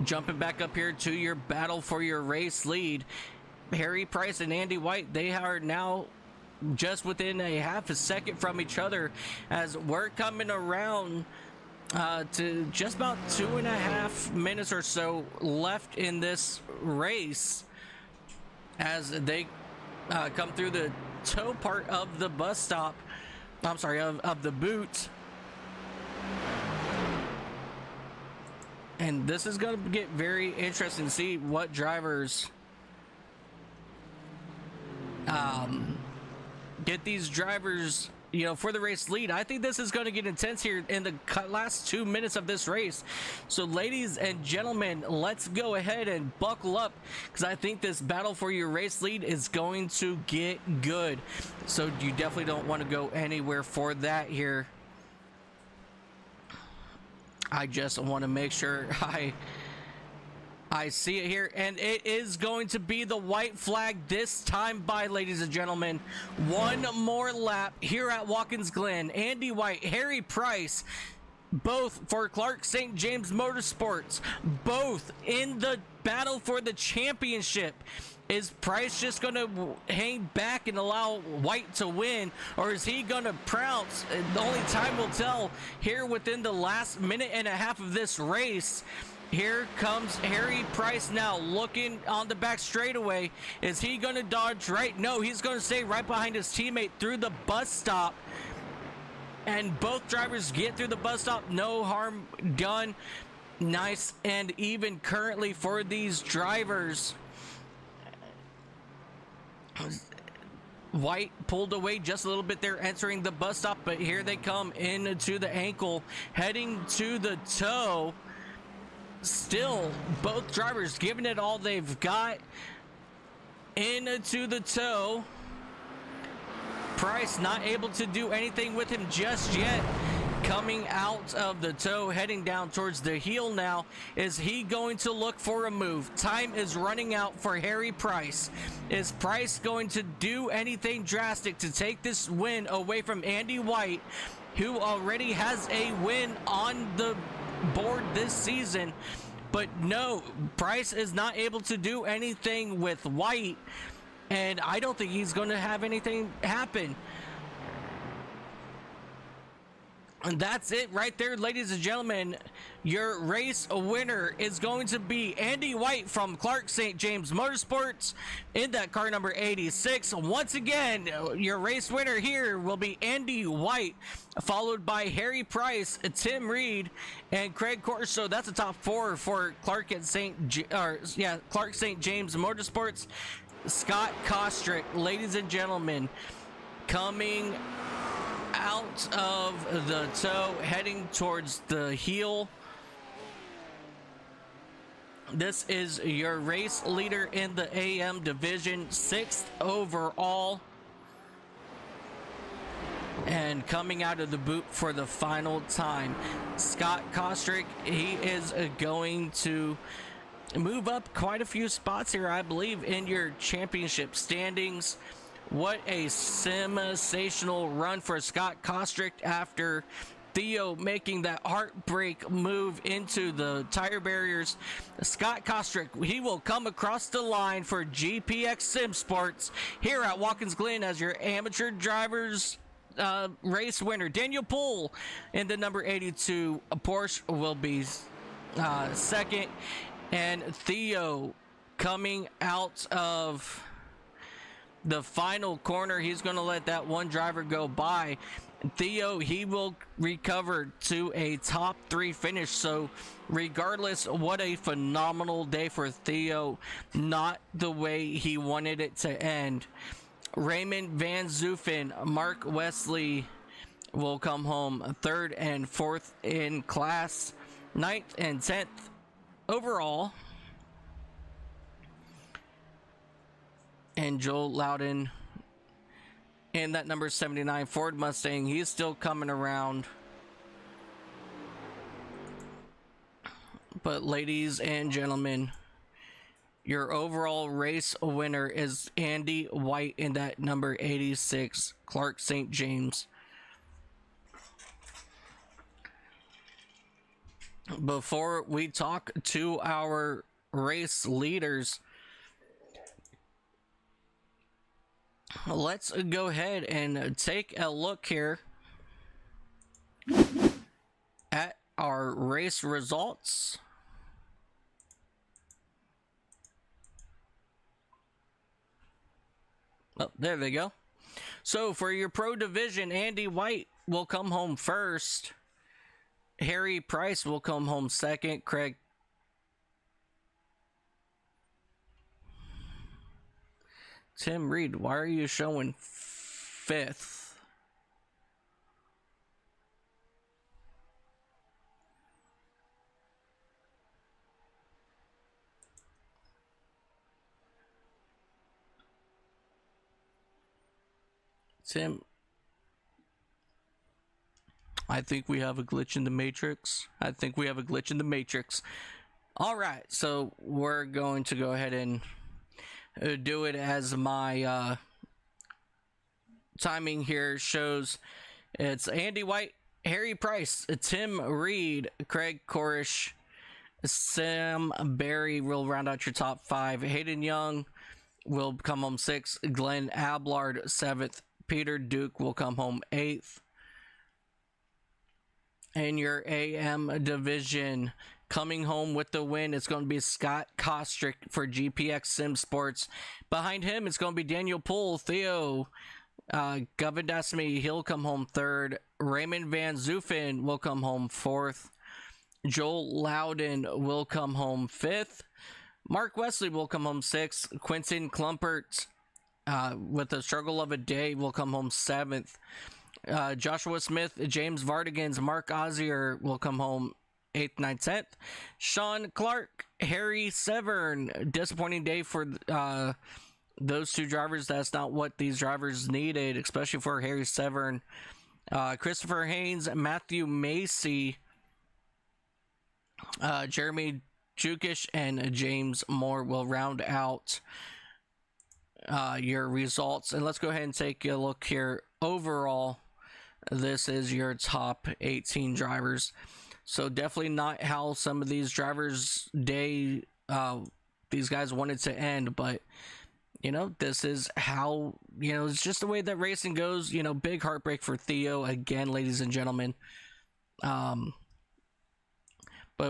Jumping back up here to your battle for your race lead, Harry Price and Andy White, they are now just within a half a second from each other, as we're coming around to just about 2.5 minutes or so left in this race, as they come through the toe part of the bus stop, I'm sorry, of the boot. And this is going to get very interesting to see what drivers get these drivers, you know, for the race lead. I think this is going to get intense here in the last 2 minutes of this race. So ladies and gentlemen, let's go ahead and buckle up, because I think this battle for your race lead is going to get good. So you definitely don't want to go anywhere for that here. I just want to make sure I see it here, and it is going to be the white flag this time by, ladies and gentlemen. One more lap here at Watkins Glen. Andy White, Harry Price, both for Clark St. James Motorsports, both in the battle for the championship. Is Price just going to hang back and allow White to win, or is he going to prounce? The only time will tell here within the last minute and a half of this race. Here comes Harry Price now, looking on the back straightaway. Is he going to dodge right? No, he's going to stay right behind his teammate through the bus stop. And both drivers get through the bus stop. No harm done. Nice and even currently for these drivers. White pulled away just a little bit there entering the bus stop, but here they come into the ankle, heading to the toe. Still, both drivers giving it all they've got into the toe. Price not able to do anything with him just yet. Coming out of the toe, heading down towards the heel now. Is he going to look for a move? Time is running out for Harry Price. Is Price going to do anything drastic to take this win away from Andy White, who already has a win on the board this season? But no, Price is not able to do anything with White, and I don't think he's going to have anything happen. And that's it right there, ladies and gentlemen. Your race winner is going to be Andy White from Clark St. James Motorsports in that car number 86. Once again, your race winner here will be Andy White, followed by Harry Price, Tim Reed, and Craig Corso. That's the top 4 for Clark St. James Motorsports. Scott Kostrick, ladies and gentlemen, coming out of the toe, heading towards the heel. This is your race leader in the AM division, 6th overall, and coming out of the boot for the final time, Scott Kostrick. He is going to move up quite a few spots here, I believe, in your championship standings. What a sensational run for Scott Kostrick after Theo making that heartbreak move into the tire barriers. Scott Kostrick, he will come across the line for GPX Sim Sports here at Watkins Glen as your amateur drivers race winner. Daniel Poole in the number 82 Porsche will be second, and Theo coming out of the final corner, he's going to let that one driver go by. Theo, he will recover to a top 3 finish. So regardless, what a phenomenal day for Theo. Not the way he wanted it to end. Raymond Van Zoofen, Mark Wesley will come home 3rd and 4th in class, 9th and 10th overall. And Joel Loudon in that number 79 Ford Mustang, he's still coming around But ladies and gentlemen, your overall race winner is Andy White in that number 86 Clark St. James. Before we talk to our race leaders, let's go ahead and take a look here at our race results. Oh, there they go. So for your pro division, Andy White will come home first. Harry Price will come home second. Tim Reed, why are you showing fifth? Tim, I think we have a glitch in the matrix. All right, so we're going to go ahead and do it as my timing here shows. It's Andy White, Harry Price, Tim Reed, Craig Korish, Sam Barry will round out your top five. Hayden Young will come home sixth. Glen Ablard seventh. Peter Duke will come home eighth. In your AM division, coming home with the win, it's going to be Scott Kostrick for GPX Sim Sports. Behind him, it's going to be Daniel Poole, Theo Govindasamy, he'll come home third. Raymond Van Zoofen will come home fourth. Joel Loudon will come home fifth. Mark Wesley will come home sixth. Quentin Klumpert, with a struggle of a day, will come home seventh. Joshua Smith, James Vardigans, Mark Ozier will come home 8th, 9th, 10th. Sean Clark, Harry Severn, disappointing day for those two drivers. That's not what these drivers needed, especially for Harry Severn. Christopher Haynes, Matthew Macy, Jeremy Jukish, and James Moore will round out your results. And let's go ahead and take a look here. Overall, this is your top 18 drivers. So definitely not how some of these drivers' day, these guys wanted to end, but this is how, it's just the way that racing goes. Big heartbreak for Theo again, ladies and gentlemen. But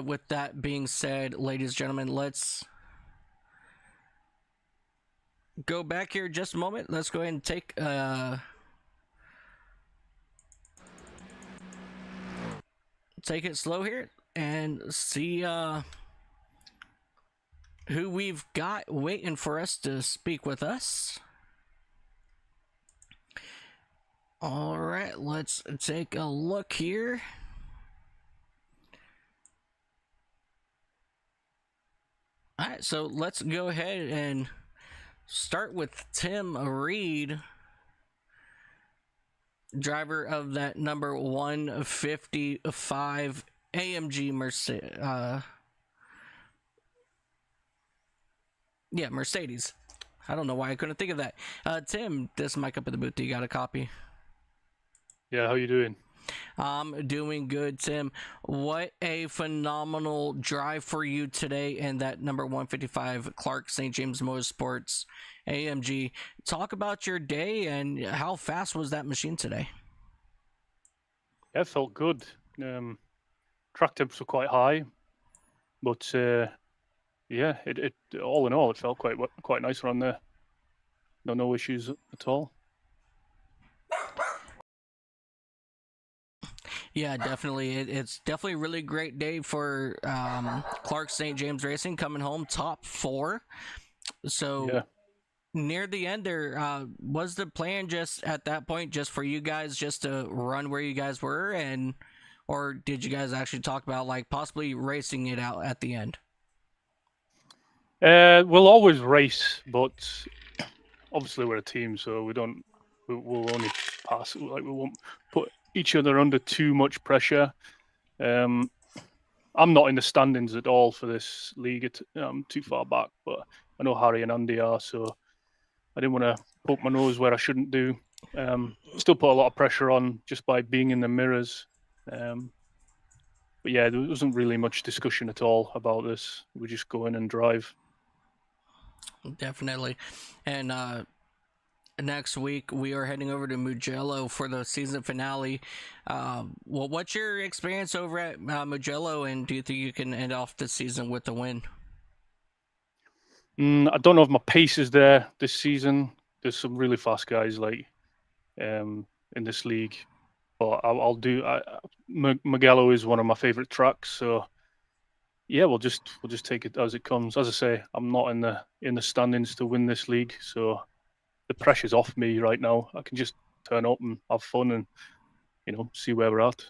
with that being said, ladies and gentlemen, let's go back here just a moment. Let's go ahead and take it slow here and see who we've got waiting for us to speak with us. All right, let's take a look here. All right, so let's go ahead and start with Tim Reed, driver of that number 155 AMG Mercedes. I don't know why I couldn't think of that. Tim, this mic up in the booth. Do you got a copy? Yeah, how you doing? I'm doing good, Tim. What a phenomenal drive for you today in that number 155 Clark St. James Motorsports AMG. Talk about your day and how fast was that machine today? Yeah, it felt good. Track temps were quite high, but yeah, it all in all, it felt quite nice around there. No issues at all. Yeah, definitely. It's definitely a really great day for Clark St. James Racing, coming home top 4. So yeah. Near the end there, was the plan just at that point just for you guys just to run where you guys were, or did you guys actually talk about like possibly racing it out at the end? We'll always race, but obviously we're a team, so we'll only pass. Like, we won't put each other under too much pressure. I'm not in the standings at all for this league. I'm too far back, but I know Harry and Andy are, so I didn't want to poke my nose where I shouldn't do. Still put a lot of pressure on just by being in the mirrors. But yeah, there wasn't really much discussion at all about this. We just go in and drive. Definitely. And next week we are heading over to Mugello for the season finale. Well, what's your experience over at Mugello, and do you think you can end off the season with a win? I don't know if my pace is there this season. There's some really fast guys like in this league, but I'll do. Mugello is one of my favorite tracks, so yeah, we'll just take it as it comes. As I say, I'm not in the standings to win this league, so the pressure's off me right now. I can just turn up and have fun and see where we're at.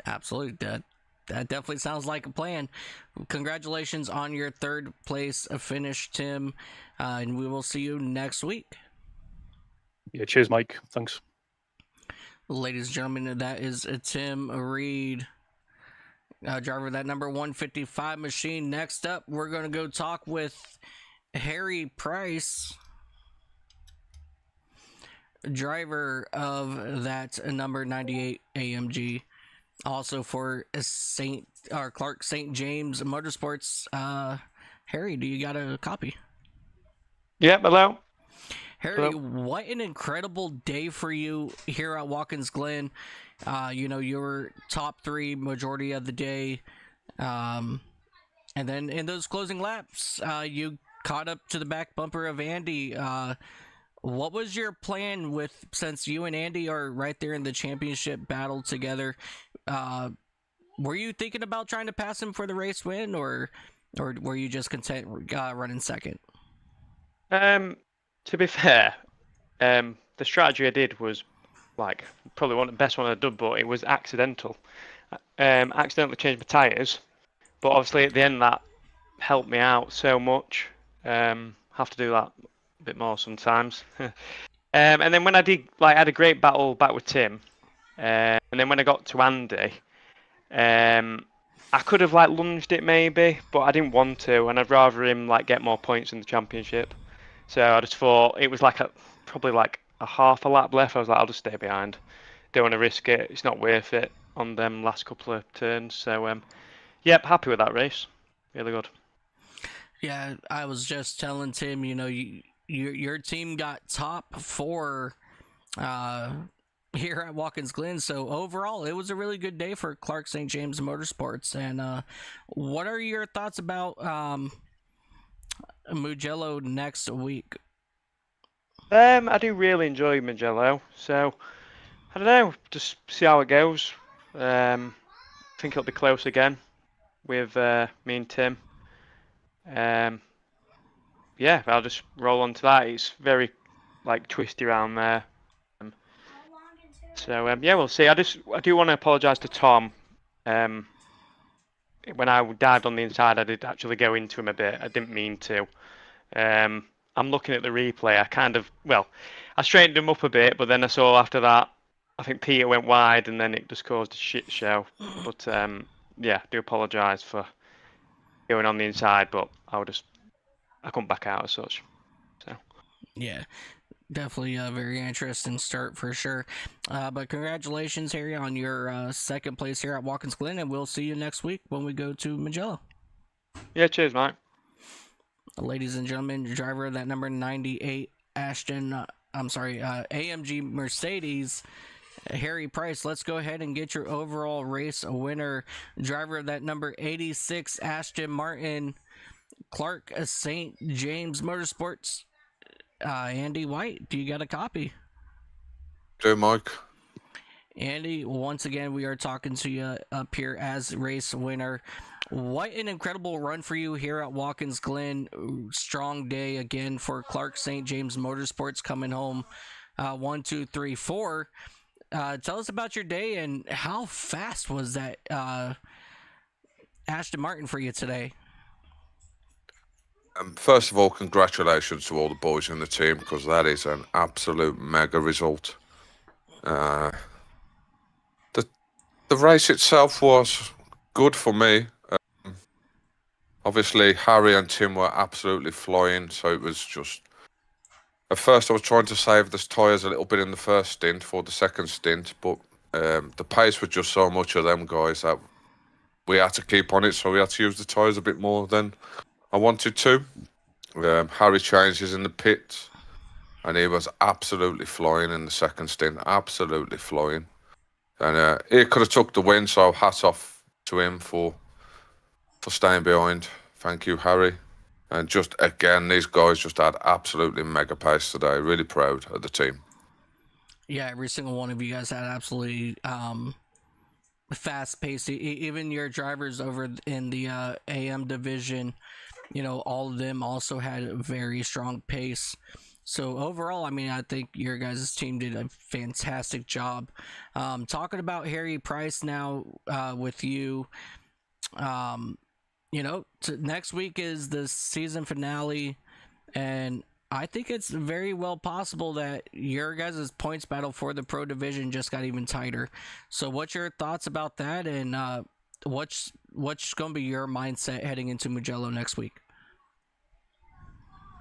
Absolutely, that definitely sounds like a plan. Congratulations on your third place finish, Tim, and we will see you next week. Yeah, cheers, Mike. Thanks. Ladies and gentlemen, that is Tim Reed, driver of that number 155 machine. Next up, we're going to go talk with Harry Price, driver of that number 98 AMG, also for Clark St. James Motorsports. Harry, do you got a copy? Yeah, hello. Harry, what an incredible day for you here at Watkins Glen. You were top 3 majority of the day. And then in those closing laps, you caught up to the back bumper of Andy. What was your plan since you and Andy are right there in the championship battle together? Were you thinking about trying to pass him for the race win, or were you just content running second? To be fair, the strategy I did was probably one of the best one I've done, but it was accidental. Accidentally changed my tyres, but obviously at the end that helped me out so much. Have to do that a bit more sometimes. And then when I did, I had a great battle back with Tim, and then when I got to Andy, I could have lunged it maybe, but I didn't want to, and I'd rather him get more points in the championship. So I just thought it was probably a half a lap left. I was like, I'll just stay behind. Don't want to risk it. It's not worth it on them last couple of turns. So, yep, happy with that race. Really good. Yeah, I was just telling Tim, your team got top 4 here at Watkins Glen. So overall, it was a really good day for Clark St. James Motorsports. And what are your thoughts about Mugello next week? I do really enjoy Mugello, so I don't know, just see how it goes. I think it'll be close again with me and Tim. Yeah, I'll just roll on to that. It's very twisty around there. So yeah, we'll see. I do want to apologise to Tom. When I dived on the inside, I did actually go into him a bit. I didn't mean to. I'm looking at the replay. I straightened him up a bit, but then I saw after that, I think Peter went wide, and then it just caused a shit show. But yeah, I do apologise for going on the inside, but I couldn't back out as such. So yeah. Definitely a very interesting start for sure. But congratulations, Harry, on your second place here at Watkins Glen, and we'll see you next week when we go to Mugello. Yeah, cheers, mate. Ladies and gentlemen, driver of that number 98 AMG Mercedes, Harry Price. Let's go ahead and get your overall race winner. Driver of that number 86 Aston Martin, Clark St. James Motorsports, Andy White. Do you got a copy? Do, Mike. Andy, once again, we are talking to you up here as race winner. What an incredible run for you here at Watkins Glen. Strong day again for Clark St. James Motorsports coming home 1, 2, 3, 4. Tell us about your day and how fast was that Aston Martin for you today? First of all, congratulations to all the boys in the team, because that is an absolute mega result. The race itself was good for me. Obviously, Harry and Tim were absolutely flying, so it was just. At first, I was trying to save the tyres a little bit in the first stint for the second stint, but the pace was just so much of them guys that we had to keep on it, so we had to use the tyres a bit more than I wanted to. Harry changes in the pits, and he was absolutely flying in the second stint, absolutely flying. And he could have took the win, so hats off to him for staying behind. Thank you, Harry. And just again, these guys just had absolutely mega pace today. Really proud of the team. Yeah, every single one of you guys had absolutely fast paced. Even your drivers over in the AM division, you know, all of them also had a very strong pace. So overall, I mean, I think your guys' team did a fantastic job. Talking about Harry Price now with you, you know, next week is the season finale, and I think it's very well possible that your guys' points battle for the pro division just got even tighter. So what's your thoughts about that, and what's going to be your mindset heading into Mugello next week?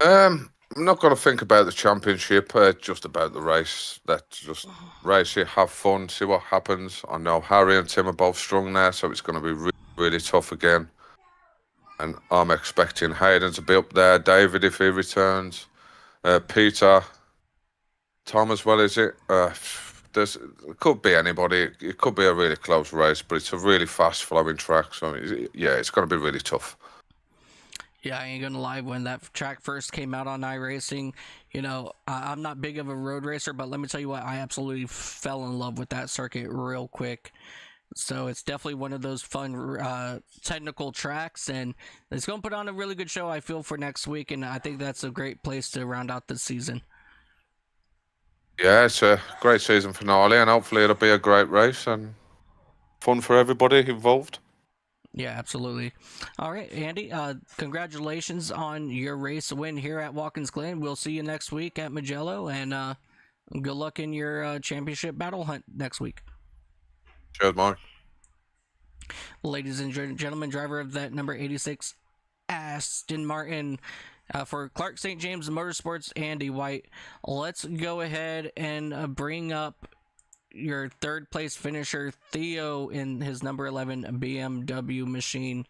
I'm not going to think about the championship, just about the race. Let's just race it, have fun, see what happens. I know Harry and Tim are both strong now, so it's going to be really, really tough again. And I'm expecting Hayden to be up there, David if he returns, Peter, Tom as well, is it? It could be anybody. It could be a really close race, but it's a really fast flowing track. So yeah, it's going to be really tough. Yeah, I ain't gonna lie. When that track first came out on iRacing, you know, I'm not big of a road racer, but let me tell you what, I absolutely fell in love with that circuit real quick. So it's definitely one of those fun technical tracks, and it's going to put on a really good show, I feel, for next week, and I think that's a great place to round out the season. Yeah, it's a great season finale, and hopefully it'll be a great race and fun for everybody involved. Yeah, absolutely. All right, Andy, congratulations on your race win here at Watkins Glen. We'll see you next week at Mugello, and good luck in your championship battle hunt next week. Cheers, Mike. Ladies and gentlemen, driver of that number 86 Aston Martin for Clark St. James Motorsports, Andy White. Let's go ahead and bring up your third place finisher, Theo, in his number 11 BMW machine.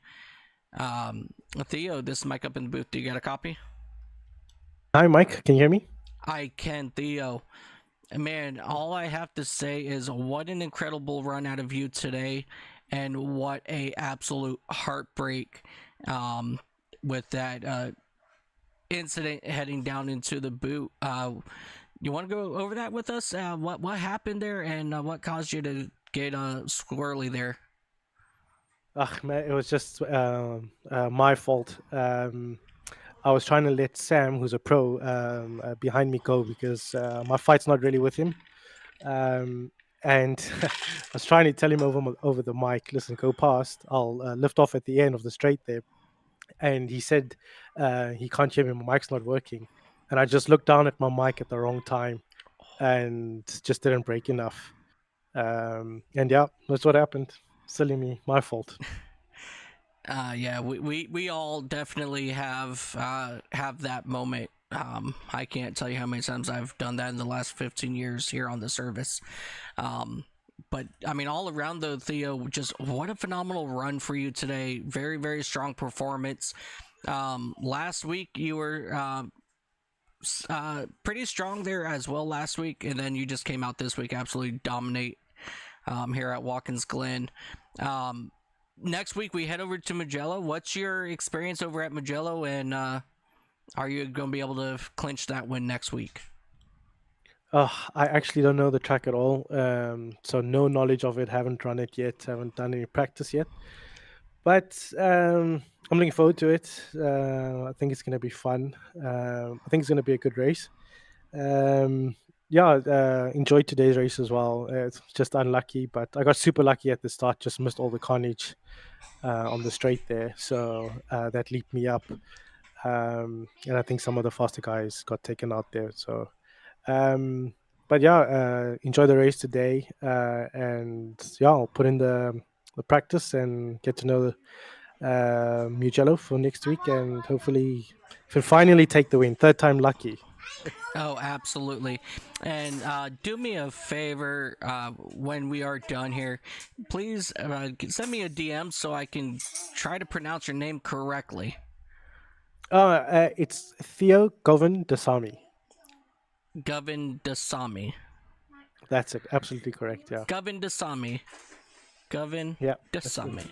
Theo, this is Mike up in the booth. Do you got a copy? Hi, Mike. Can you hear me? I can, Theo. Man, all I have to say is what an incredible run out of you today, and what a absolute heartbreak with that incident heading down into the boot. You want to go over that with us? What happened there, and what caused you to get squirrely there? Man, it was just my fault. I was trying to let Sam, who's a pro, behind me go because my fight's not really with him. And I was trying to tell him over the mic, listen, go past. I'll lift off at the end of the straight there. And he said he can't hear me. My mic's not working. And I just looked down at my mic at the wrong time and just didn't break enough. And yeah, that's what happened. Silly me, my fault. Yeah, we all definitely have that moment. I can't tell you how many times I've done that in the last 15 years here on the service. But I mean, all around though, Theo, just what a phenomenal run for you today. Very, very strong performance. Last week you were pretty strong there as well last week, and then you just came out this week absolutely dominate here at Watkins Glen. Next week we head over to Mugello. What's your experience over at Mugello, and are you going to be able to clinch that win next week? I actually don't know the track at all, so no knowledge of it. Haven't run it yet. Haven't done any practice yet. But I'm looking forward to it. I think it's going to be fun. I think it's going to be a good race. Enjoyed today's race as well. It's just unlucky, but I got super lucky at the start. Just missed all the carnage on the straight there, so that leaped me up. And I think some of the faster guys got taken out there. So, but yeah, enjoy the race today. And yeah, I'll put in the the practice and get to know Mugello for next week, and hopefully can finally take the win. Third time lucky. Oh, absolutely. And do me a favor when we are done here. Please send me a DM so I can try to pronounce your name correctly. It's Theo Govan Dasami. Govin Dasami. That's it. Absolutely correct. Yeah. Govin Dasami. Govin Yeah. Dasami.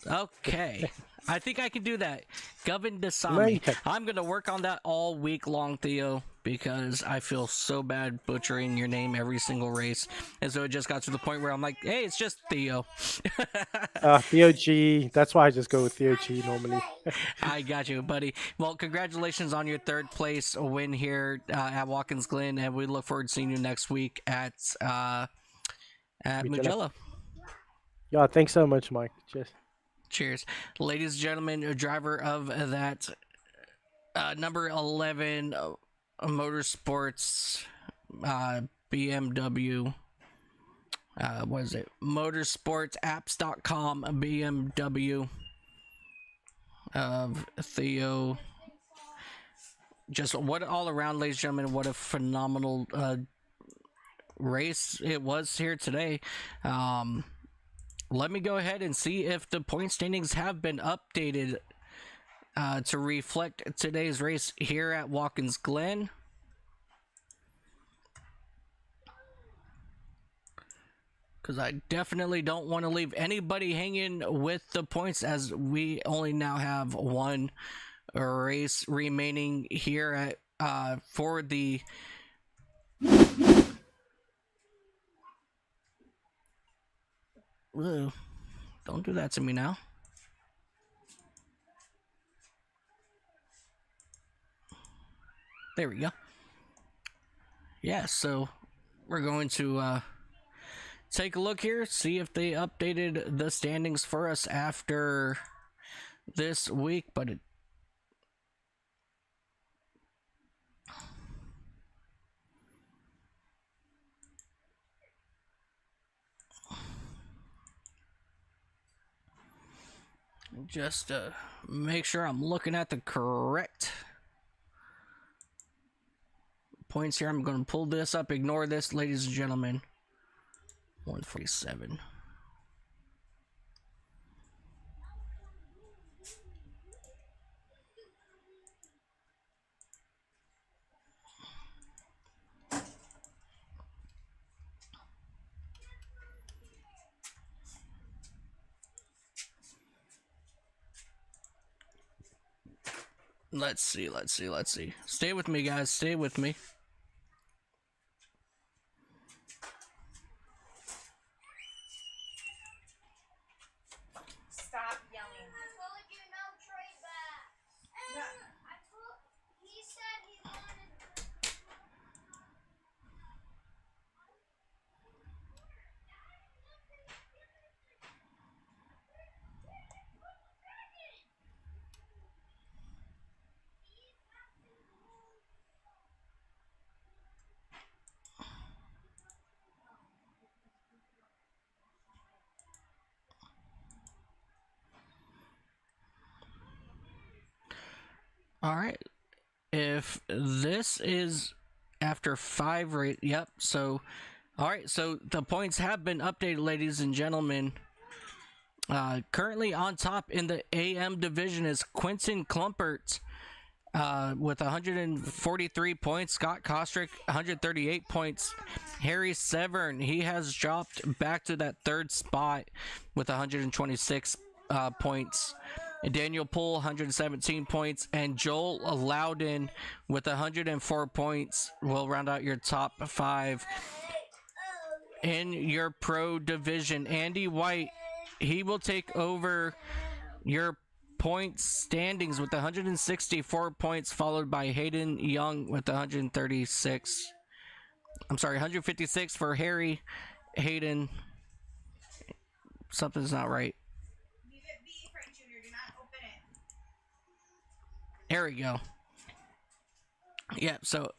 Okay. I think I can do that. Govin No, Dasami. you can. I'm going to work on that all week long, Theo, because I feel so bad butchering your name every single race. And so it just got to the point where I'm like, hey, it's just Theo. Theo G. That's why I just go with Theo G normally. I got you, buddy. Well, congratulations on your third place win here at Watkins Glen, and we look forward to seeing you next week at Mugello. Yeah, thanks so much, Mike. Cheers. Cheers. Ladies and gentlemen, a driver of that number 11 Motorsports BMW. What is it? Motorsportsapps.com BMW of Theo. Just what all around, ladies and gentlemen, what a phenomenal race it was here today. Let me go ahead and see if the point standings have been updated to reflect today's race here at Watkins Glen. Because I definitely don't want to leave anybody hanging with the points, as we only now have one race remaining here at for the Ugh, don't do that to me now. There we go. Yeah, so we're going to take a look here, see if they updated the standings for us after this week, but it just make sure I'm looking at the correct points here. I'm going to pull this up. Ignore this, ladies and gentlemen. 147. Let's see. Stay with me, guys. Stay with me. Stop yelling. I told you no trade back. No. He said he wanted. All right. If this is after 5 rate, yep. So, all right. So the points have been updated, ladies and gentlemen. Currently on top in the AM division is Quentin Klumpert with 143 points. Scott Kostrick, 138 points. Harry Severn, he has dropped back to that third spot with 126 points. Daniel Poole, 117 points, and Joel Loudon with 104 points will round out your top 5. In your pro division, Andy White, he will take over your point standings with 164 points, followed by Hayden Young with 136. I'm sorry, 156 for Harry. Hayden, something's not right. There we go. Yeah, so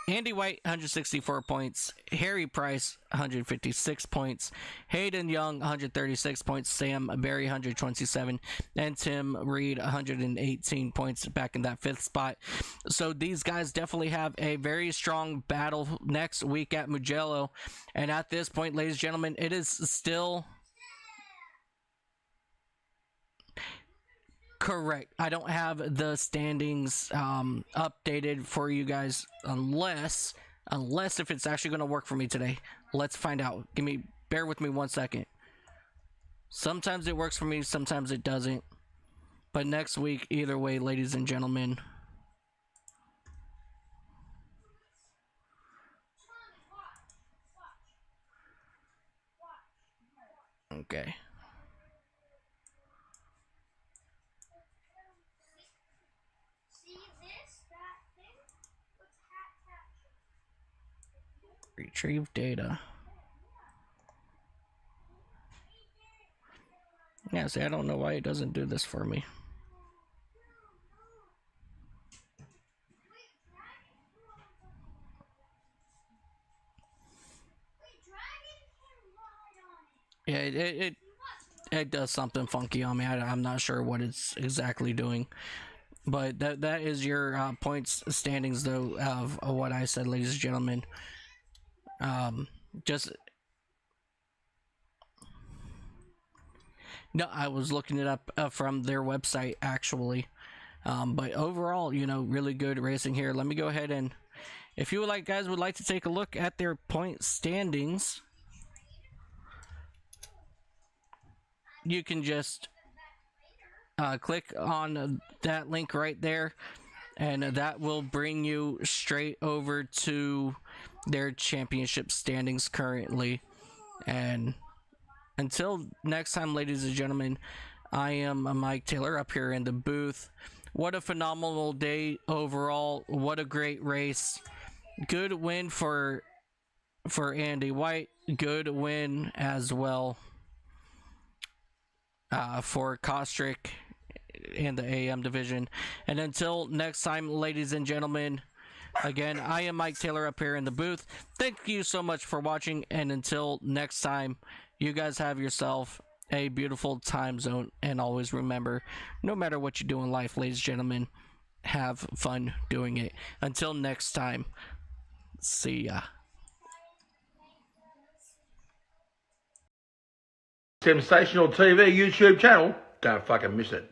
Andy White, 164 points. Harry Price, 156 points. Hayden Young, 136 points. Sam Berry, 127. And Tim Reed, 118 points, back in that 5th spot. So these guys definitely have a very strong battle next week at Mugello. And at this point, ladies and gentlemen, it is still... Correct. I don't have the standings updated for you guys unless if it's actually going to work for me today. Let's find out. Bear with me 1 second. Sometimes it works for me, sometimes it doesn't. But next week, either way, ladies and gentlemen. Okay. Retrieve data. Yeah, see, I don't know why it doesn't do this for me. Yeah, it does something funky on me. I'm not sure what it's exactly doing. But that is your points standings, though, of what I said, ladies and gentlemen. No, I was looking it up from their website, actually. But overall, really good racing here. Let me go ahead and, if you guys would like to take a look at their point standings, you can just click on that link right there, and that will bring you straight over to their championship standings currently. And until next time, ladies and gentlemen, I am Mike Taylor up here in the booth. What a phenomenal day overall. What a great race. Good win for Andy White. Good win as well for Kostrick in the AM division. And until next time, ladies and gentlemen, again, I am Mike Taylor up here in the booth. Thank you so much for watching, and until next time, you guys have yourself a beautiful time zone. And always remember, no matter what you do in life, ladies and gentlemen, have fun doing it. Until next time, see ya. Sensational TV YouTube channel. Don't fucking miss it.